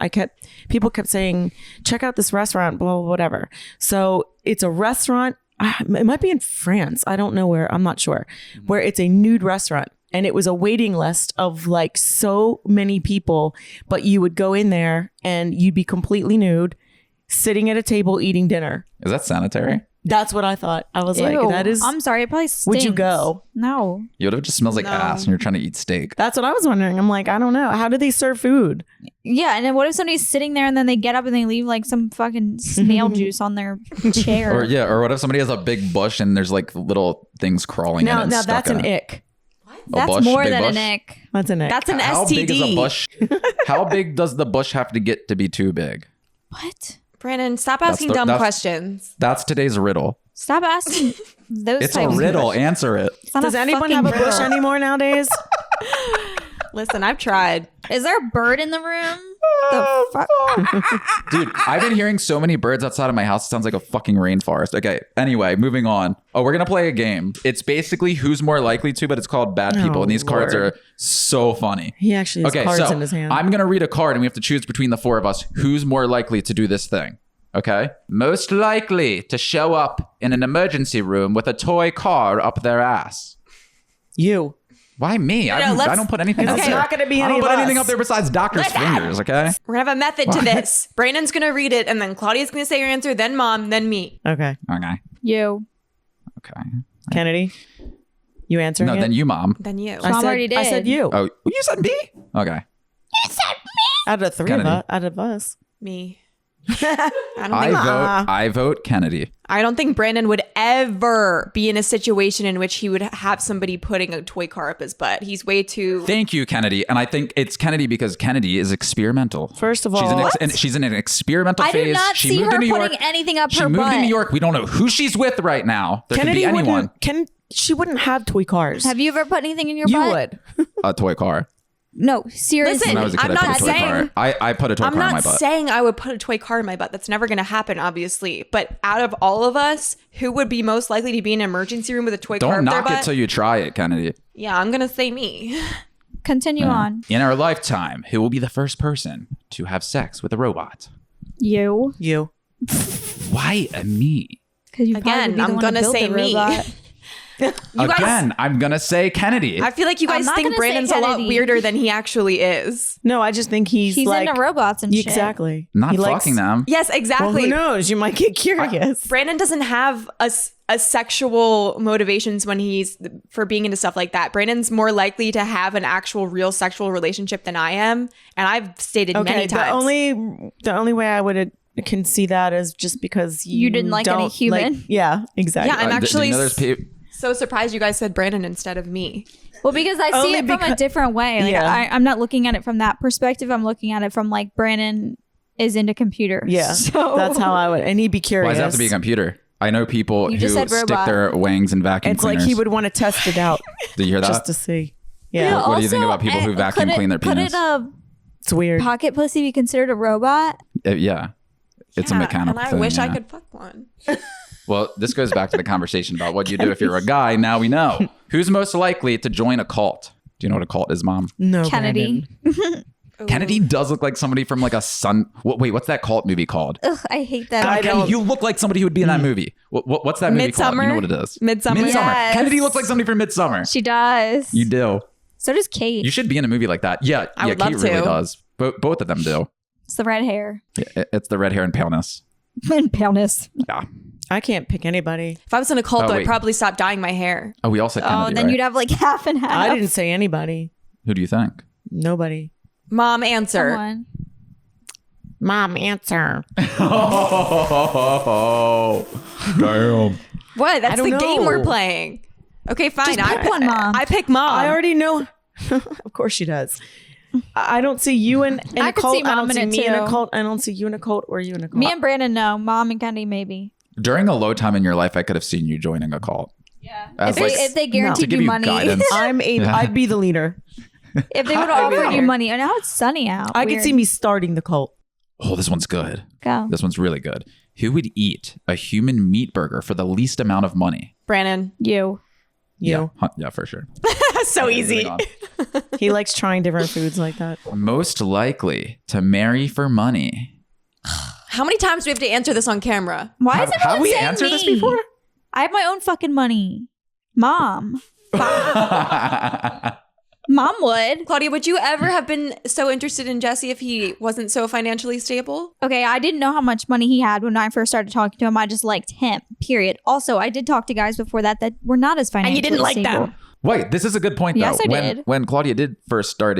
people kept saying, check out this restaurant, blah, blah, whatever. So it's a restaurant. It might be in France. I don't know where. I'm not sure. Where it's a nude restaurant. And it was a waiting list of like so many people, but you would go in there and you'd be completely nude, sitting at a table eating dinner. Is that sanitary? That's what I thought. I was like, Ew. that is. I'm sorry, it probably stinks. Would you go? No. You would have just smells like No. ass and you're trying to eat steak. That's what I was wondering. I'm like, I don't know. How do they serve food? Yeah, and then what if somebody's sitting there and then they get up and they leave like some fucking snail juice on their chair? Or what if somebody has a big bush and there's like little things crawling in it? Now and stuck that's in an it? ick. That's bush? more Big than bush? an ick. That's an ick. That's an How STD. big is a bush? How big does the bush have to get to be too big? What? Brandon, stop asking dumb questions. That's today's riddle. Stop asking those It's a types of riddle. questions. Answer it. It's not Does a anyone fucking have a bush riddle. anymore nowadays? Listen, I've tried. Is there a bird in the room? The fuck? Dude, I've been hearing so many birds outside of my house. It sounds like a fucking rainforest. Okay, anyway, moving on. Oh, we're going to play a game. It's basically who's more likely to, but it's called Bad People. Oh, And these cards Lord. are so funny. He actually has Okay, cards so in his hand. I'm going to read a card and we have to choose between the four of us who's more likely to do this thing. Okay? Most likely to show up in an emergency room with a toy car up their ass. You. Why me? I don't put anything up It's there. not gonna be I any don't of put anything us. up there besides doctor's fingers, okay? We're going to have a method to this. Brandon's going to read it, and then Claudia's going to say your answer, then mom, then me. Okay. Okay. You. Okay. Kennedy, you answering No, it? then you, Mom. Then you. I Mom said, already did. I said you. Oh, you said me? Okay. Out of three Kennedy. out of us. Me. I I vote Kennedy. don't think Brandon would ever be in a situation in which he would have somebody putting a toy car up his butt. He's way too. Thank you, Kennedy. And I think it's Kennedy because Kennedy is experimental. First of She's all, and she's in an experimental I phase. do not she see moved her to New putting York. anything up She her moved butt. to New York. We don't know who she's with right now. There Kennedy could be anyone. she wouldn't have toy cars. Have you ever put anything in your you butt? would. A toy car. No, seriously. Listen, When I was a kid, I'm I put not a toy saying- car. I put a toy I'm car in my not butt. saying I would put a toy car in my butt. That's never going to happen, obviously. But out of all of us, who would be most likely to be in an emergency room with a toy car Don't up their knock it butt? till you try it, Kennedy. Yeah, I'm going to say me. Continue on. In our lifetime, who will be the first person to have sex with a robot? You. You. Why me? Because you Again, I'm going to say me. Again, I'm gonna say Kennedy. I feel like you I'm guys not think gonna say Brandon's a lot Kennedy. weirder than he actually is. No, I just think he's like into robots and shit. exactly. Not He fucking likes- them. Yes, Well, exactly. who knows? You might get curious. Brandon doesn't have a sexual motivations when he's for being into stuff like that. Brandon's more likely to have an actual real sexual relationship than I am, and I've stated many times. The only way I would can see that is just because You didn't like any don't human? like- yeah, exactly. Yeah, I'm Do actually you know there's so surprised you guys said Brandon instead of me. Well, because I see Only it from a because- different way. Like, Yeah. I'm not looking at it from that perspective. I'm looking at it from like Brandon is into computers. Yeah, So that's how I would. And he'd be curious. Why does it have to be a computer? I know people You who just said stick robot. their wangs in vacuum It's cleaners. like he would want to test it out Did you hear that? just to see. Yeah, What do you think about people who vacuum clean their penis? Could a it's weird. pocket pussy be considered a robot? Yeah. It's a Yeah, mechanical and I thing. wish I yeah. could fuck one. Well, this goes back to the conversation about what you do if you're a guy. Now we know. Who's most likely to join a cult? Do you know what a cult is, Mom? No, Kennedy. Brandon. Kennedy does look like somebody from like a Sun. Wait, what's that cult movie called? Ugh, I hate that. God, I Kennedy, don't- you look like somebody who would be in that movie. What's that movie called? You know what it is? Midsummer? Yes. Kennedy looks like somebody from Midsummer. She does. You do. So does Kate. You should be in a movie like that. Yeah, I would Kate love really to. does. Both of them do. It's the red hair It's the red hair and paleness. and paleness. Yeah. I can't pick anybody. If I was in a cult, Oh, though, I'd wait. probably stop dyeing my hair. Oh, we all said Kennedy, Oh, then right? you'd have like half and half. I didn't say anybody. Who do you think? Nobody. Mom, answer. Someone. Mom, answer. Oh, damn. What? That's don't the game know. we're playing. Okay, fine. Just pick one, Mom. I pick mom. I already know. Of course she does. I don't see you in I a could cult. see I Mom don't see in it me in a too. cult. I don't see you in a cult or you in a cult. Me and Brandon, no. Mom and Kennedy, maybe. During a low time in your life, I could have seen you joining a cult. Yeah. As If they to guaranteed give you you money. guidance. I'd be the leader. If they would have offered you money. And now it's sunny out. I could Weird. see me starting the cult. Oh, this one's good. Go. This one's really good. Who would eat a human meat burger for the least amount of money? Brandon. You. You. Yeah, for sure. So Okay, easy. moving on. He likes trying different foods like that. Most likely to marry for money. How many times do we have to answer this on camera? Why is Have everyone we saying answered this me? before? I have my own fucking money. Mom. Mom would. Claudia, would you ever have been so interested in Jesse if he wasn't so financially stable? Okay, I didn't know how much money he had when I first started talking to him. I just liked him, period. Also, I did talk to guys before that were not as financially And you didn't like stable. them. Wait, this is a good point, though. Yes, I when, did. When Claudia did first start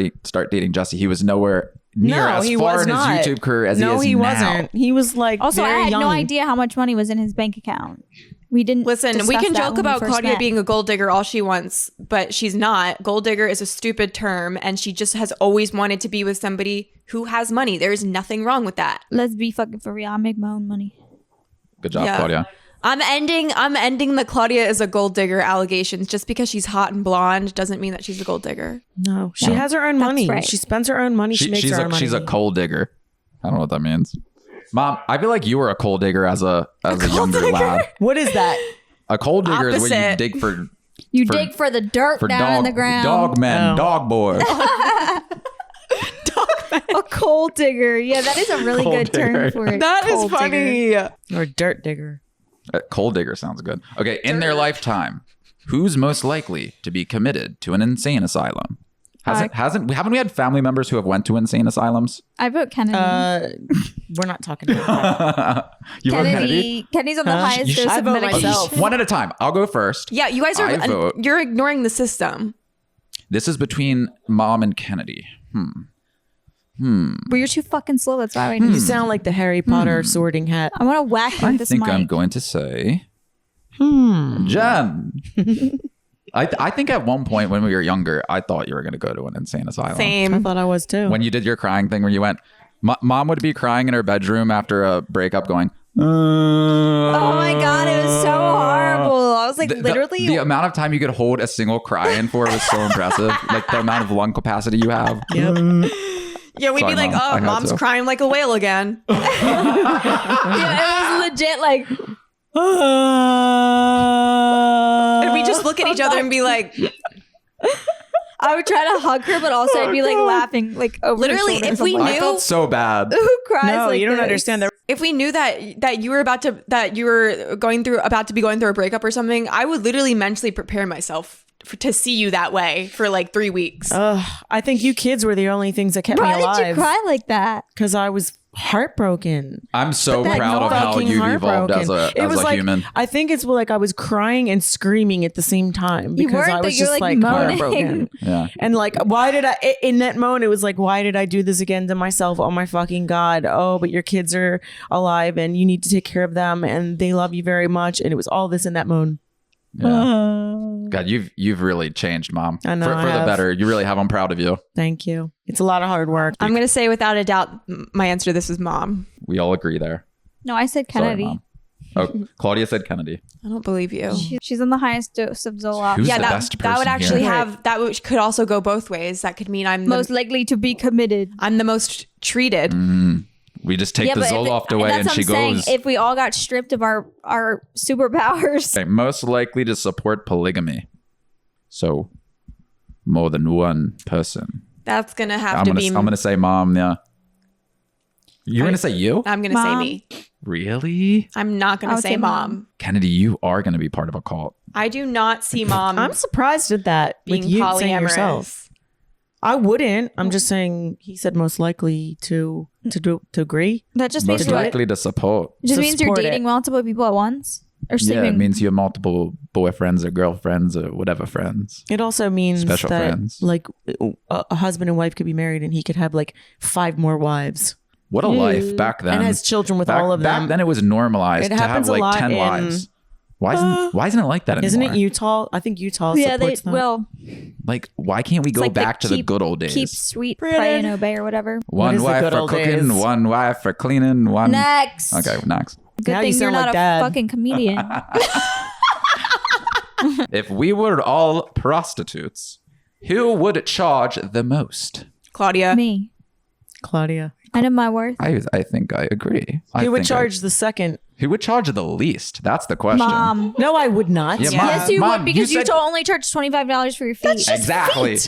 dating Jesse, he was nowhere near No, as he far was in his not. YouTube career as No, he is he now. wasn't. He was like Also, very I had young. no idea how much money was in his bank account. We didn't Listen, we discuss can that joke when we about first Claudia met. being a gold digger all she wants, but she's not. Gold digger is a stupid term, and she just has always wanted to be with somebody who has money. There is nothing wrong with that. Let's be fucking for real. I make my own money. Good job, Yeah. Claudia. I'm ending the Claudia is a gold digger allegations. Just because she's hot and blonde doesn't mean that she's a gold digger. No, she has her own money. right. She spends her own money. She makes her own money. She's a coal digger. I don't know what that means. Mom, I feel like you were a coal digger as a younger lad. What is that? A coal digger is where you Opposite. dig for You dig for the dirt down dog, in the ground. dog men, Oh. dog boys. A coal digger. Yeah, that is a really Coal good term digger. for it. That is Coal digger. funny. Or a dirt digger. Coal digger sounds good. Okay, in their lifetime, who's most likely to be committed to an insane asylum? Haven't we had family members who have went to insane asylums? I vote Kennedy. We're not talking about that. You vote Kennedy? Kennedy's on the highest dose I of vote medication. myself. One at a time. I'll go first. Yeah, you guys are. I vote. You're ignoring the system. This is between Mom and Kennedy. Well, you're too fucking slow. That's why I You sound like the Harry Potter sorting hat. I want to whack you I with this think mic. I'm going to say Jen. I think at one point when we were younger, I thought you were going to go to an insane asylum. I Same. thought I was too. When you did your crying thing where you went, Mom would be crying in her bedroom after a breakup going, Oh my god, it was so horrible. I was like, literally. The amount of time you could hold a single cry in for was so impressive. Like the amount of lung capacity you have. Yep. Yeah, we'd Sorry, be like, Mom. I oh, had mom's to. crying like a whale again. Yeah, it was legit like. And we just look at each other and be like, I would try to hug her, but also I'd be like laughing, like over her Literally, shoulder. if we I knew- felt so bad. who cries No, like you don't this? understand. if we knew that you were about to be going through a breakup or something, I would literally mentally prepare myself to see you that way for like 3 weeks. I think you kids were the only things that kept Why me did you alive. cry like that? Because I was heartbroken. I'm so That proud of how fucking you've evolved as heartbroken. a It was like, human. I think it's like I was crying and screaming at the same time You because weren't, I though. was You're, just like, like moaning. heartbroken. Yeah. And like, why did I, in that moment, it was like, why did I do this again to myself? Oh my fucking God. Oh, but your kids are alive and you need to take care of them and they love you very much. And it was all this in that moment. Yeah. God, you've really changed, Mom. I know, For I the have. better. You really have. I'm proud of you. Thank you. It's a lot of hard work. I'm going to say without a doubt, my answer to this is mom. We all agree there. No, I said Sorry, Kennedy. Mom. Oh, Claudia said Kennedy. I don't believe you. She's on the highest dose of Zoloft. Who's Yeah, the that best would person actually here? have could also go both ways. That could mean I'm Most likely to be committed. I'm the most treated. We just take the but if Zoloft away that's and what she I'm saying. goes. If we all got stripped of our superpowers, Okay, most likely to support polygamy. So more than one person. That's gonna have I'm to gonna, be. I'm gonna say Mom. Yeah. You're gonna say you? I'm gonna say Mom. me. Really? I'm not I gonna would say say mom. Kennedy, you are gonna be part of a cult. I do not see mom I'm surprised at that being with you saying yourself. polyamorous. I wouldn't. I'm just saying he said most likely to agree. that just Most means you're, likely to support. it just to means you're support it. dating multiple people at once or Yeah, sleeping. it means you have multiple boyfriends or girlfriends or whatever friends. It also means Special that friends. like a husband and wife could be married and he could have like 5 more wives. What a life back then. And has children with back, all of them. Back then it was normalized It to have happens a like lot 10 in- wives. Why isn't it like that anymore? Isn't it Utah? I think Utah supports that. well, Like, why can't we go like the back to the keep- good old days? keep sweet, Brandon. pray and obey or whatever. One is the wife good for old cooking, days? one wife for cleaning, one. Next. Okay, next. Good Now you thing you're sound not like a Dad. fucking comedian. If we were all prostitutes, who would charge the most? Claudia. Me. Claudia. I know my worth. I think I agree. Who would charge the second? Who would charge the least? That's the question. Mom. No, I would not. Yeah, Yeah. Mom, Yes, you Mom, would because you said- only charge $25 for your feet. Exactly.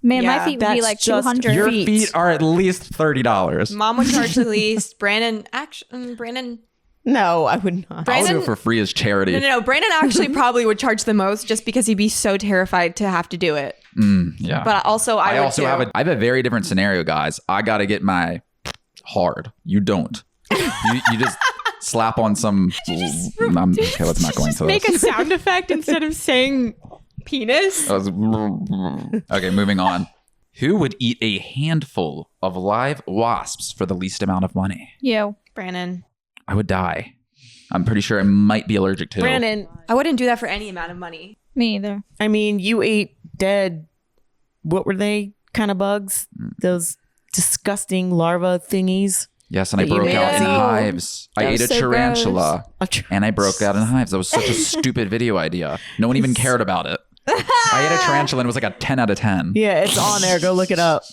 Man, Yeah. my feet would That's be like just 200. Your Feet. feet are at least $30. Mom would charge the least. Brandon. No, I would not. I'll do Brandon- it for free as charity. No. Brandon actually probably would charge the most just because he'd be so terrified to have to do it. Yeah. But also, I would too. I have a very different scenario, guys. I got to get my hard. You don't. you just slap on some. Okay, let's not go into Make this. a sound effect instead of saying penis. Okay, moving on. Who would eat a handful of live wasps for the least amount of money? You. Brandon. I would die. I'm pretty sure I might be allergic to. Brandon, I wouldn't do that for any amount of money. Me either. I mean, you ate dead, what were they? Kind of bugs? Those disgusting larva thingies. Yes, and I That you broke made out in us eat. hives. I That ate was a so tarantula, and I broke out in hives. That was such a stupid video idea. No one even cared about it. I ate a tarantula and it was like a 10 out of 10. Yeah, it's on there. Go look it up.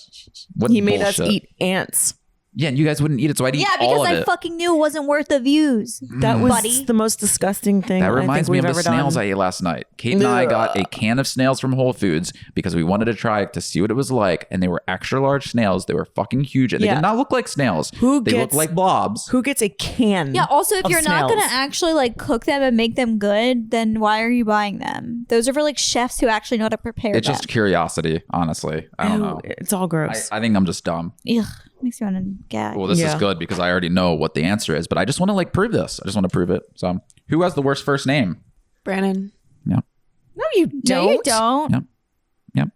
What He made us bullshit. eat ants. Yeah, and you guys wouldn't eat it, so I'd eat Yeah, all because of I it. fucking knew it wasn't worth the views. That was Buddy. the most disgusting thing That I reminds think me we've of the ever snails done. I ate last night. Kate and I got a can of snails from Whole Foods because we wanted to try it to see what it was like, and they were extra large snails. They were fucking huge, and they Yeah. did not look like snails. Who they looked gets- like blobs. Who gets a can? Yeah, also, if of you're not going to snails? actually like cook them and make them good, then why are you buying them? Those are for like chefs who actually know how to prepare It's them. just curiosity, honestly. I don't Ew, know. It's all gross. I think I'm just dumb. Ugh, makes me want to gag. Well, this is Yeah. good because I already know what the answer is, but I just want to like prove this. I just want to prove it. So, who has the worst first name? Brandon. no, you No, don't. you don't. Yep.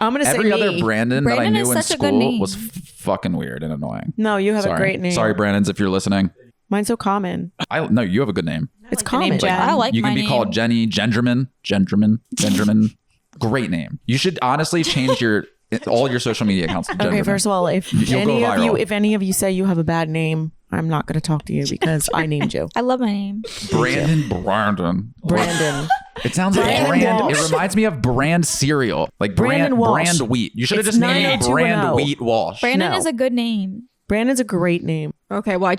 I'm gonna Every say other me. Brandon that I Brandon knew is in such a good school name. was fucking weird and annoying. No, you have Sorry. a great name. Sorry, Brandons, if you're listening. Mine's so common. No, you have a good name. It's like the name common. Jen. I like You my can be name. called Jenny, Gendreman. Great name. You should honestly change all your social media accounts to Okay, Gendreman. first of all, if You'll go any viral. of you say you have a bad name, I'm not going to talk to you because I named you. I love my name. Brandon. Brandon. It sounds like Brandon brand. Walsh. It reminds me of brand cereal, like Brandon Walsh. brand wheat. You should have It's just named it brand 90210. wheat Walsh. Brandon No. is a good name. Brandon's a great name. Okay, well,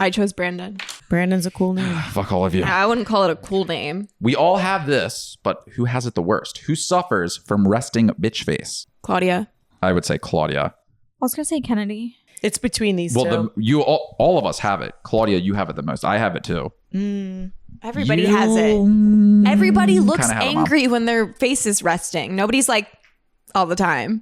I chose Brandon. Brandon's a cool name. Fuck all of you. I wouldn't call it a cool name. We all have this, but who has it the worst? Who suffers from resting bitch face? Claudia. I would say Claudia. I was gonna say Kennedy. It's between these Well, two. all of us have it. Claudia, you have it the most. I have it too. Everybody has it. Everybody looks Kinda have it, Mom. angry when their face is resting. Nobody's like all the time.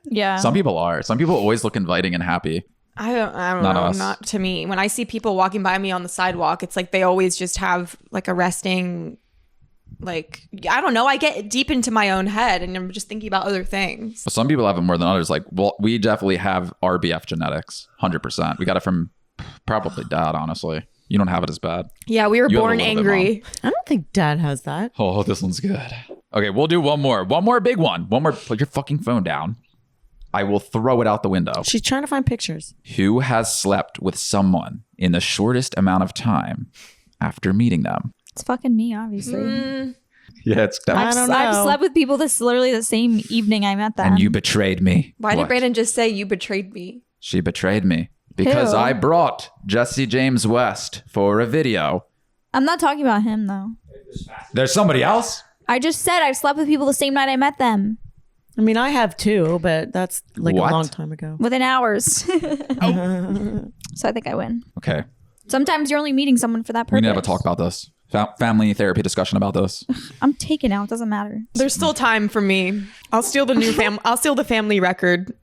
Yeah. Some people are. Some people always look inviting and happy. I don't Not know. us. Not to me. When I see people walking by me on the sidewalk, it's like they always just have like a resting, like, I don't know. I get deep into my own head and I'm just thinking about other things. Some people have it more than others. Like, well, we definitely have RBF genetics, 100%. We got it from probably dad, honestly. You don't have it as bad. Yeah, we were You have a born little bit, angry. I don't think Dad has that. Oh, this one's good. Okay, we'll do one more. One more big one. One more. Put your fucking phone down. I will throw it out the window. She's trying to find pictures. Who has slept with someone in the shortest amount of time after meeting them? It's fucking me, obviously. Yeah, it's I don't know. I've slept with people this literally the same evening I met them. And you betrayed me. Why did What? Brandon just say you betrayed me? She betrayed me because Who? I brought Jesse James West for a video. I'm not talking about him though. There's somebody else? I just said I've slept with people the same night I met them. I mean, I have too, but that's like What? a long time ago. Within hours. So I think I win. Okay. Sometimes you're only meeting someone for that purpose. We need to have a talk about this. Family therapy discussion about this. I'm taken out. It doesn't matter. There's still time for me. I'll steal the new I'll steal the family record.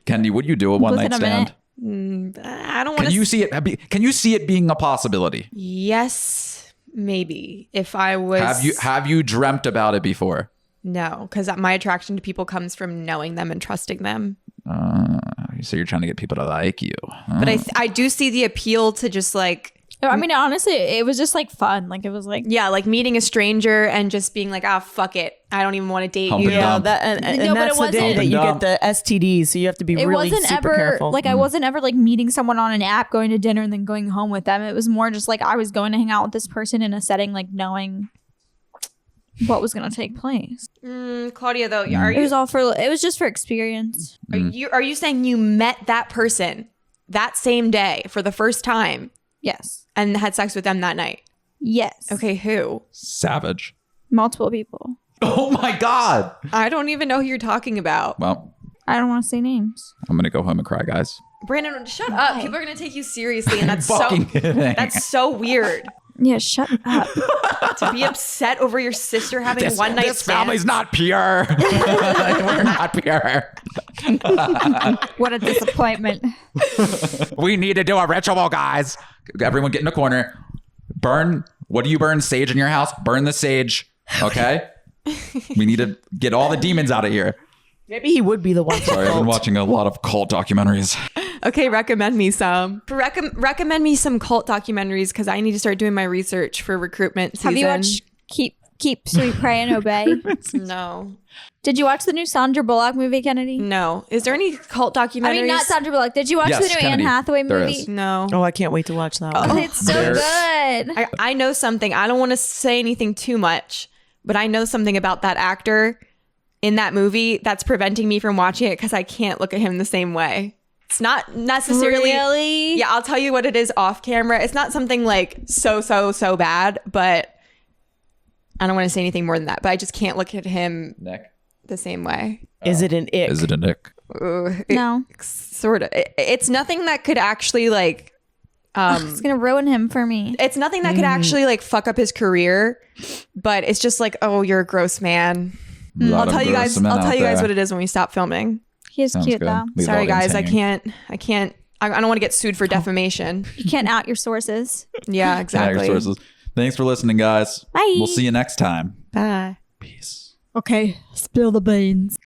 Kendi, would you do a one night Within a stand? I don't want Can to. you see it? Can you see it being a possibility? Yes, maybe. If I was. Have you dreamt about it before? No, because my attraction to people comes from knowing them and trusting them. So you're trying to get people to like you. But I do see the appeal to just like, I mean, honestly, it was just like fun. Like it was like, yeah, like meeting a stranger and just being like, fuck it, I don't even want to date Hump you. and dump. And No, but that's it the day wasn't- that you Hump get the STDs, so you have to be it really wasn't super ever careful. like I wasn't ever like meeting someone on an app, going to dinner, and then going home with them. It was more just like I was going to hang out with this person in a setting, like knowing what was going to take place. Claudia, though, It was just for experience. are you saying you met that person that same day for the first time Yes. and had sex with them that night? Yes. Okay, who? Savage. Multiple people. Oh my God. I don't even know who you're talking about. Well, I don't want to say names. I'm going to go home and cry, guys. Brandon, shut up. People are going to take you seriously, and that's Fucking kidding. that's so weird. Yeah, shut up. To be upset over your sister having one night This family's not pure. We're not pure. What a disappointment. We need to do a ritual, guys. Everyone get in a corner. Burn. What do you burn? Sage in your house? Burn the sage. Okay? We need to get all the demons out of here. Maybe he would be the one. Sorry, I've been watching a lot of cult documentaries. Okay, recommend me some. Recommend me some cult documentaries because I need to start doing my research for recruitment season. Have you watched Keep Sweet Pray and Obey? No. Did you watch the new Sandra Bullock movie, Kennedy? No. Is there any cult documentaries? I mean, not Sandra Bullock. Did you watch Yes, the new Kennedy. Anne Hathaway There movie? is. No. Oh, I can't wait to watch that one. Oh, it's so There's- good. I know something. I don't want to say anything too much, but I know something about that actor in that movie that's preventing me from watching it because I can't look at him the same way. It's not necessarily. Really? Yeah, I'll tell you what it is off camera. It's not something like so bad, but I don't want to say anything more than that. But I just can't look at him Nick. the same way. Is it an ick? Is it a Nick? No. Sort of. It's nothing that could actually like. It's going to ruin him for me. It's nothing that could actually like fuck up his career, but it's just like, oh, you're a gross man. I'll tell you guys what it is when we stop filming. He is Sounds cute, good. though. Leave Sorry, audience guys. I hanging. can't. I don't want to get sued for defamation. You can't out your sources. Yeah, Yeah, exactly. your sources. Thanks for listening, guys. Bye. We'll see you next time. Bye. Peace. Okay, spill the beans.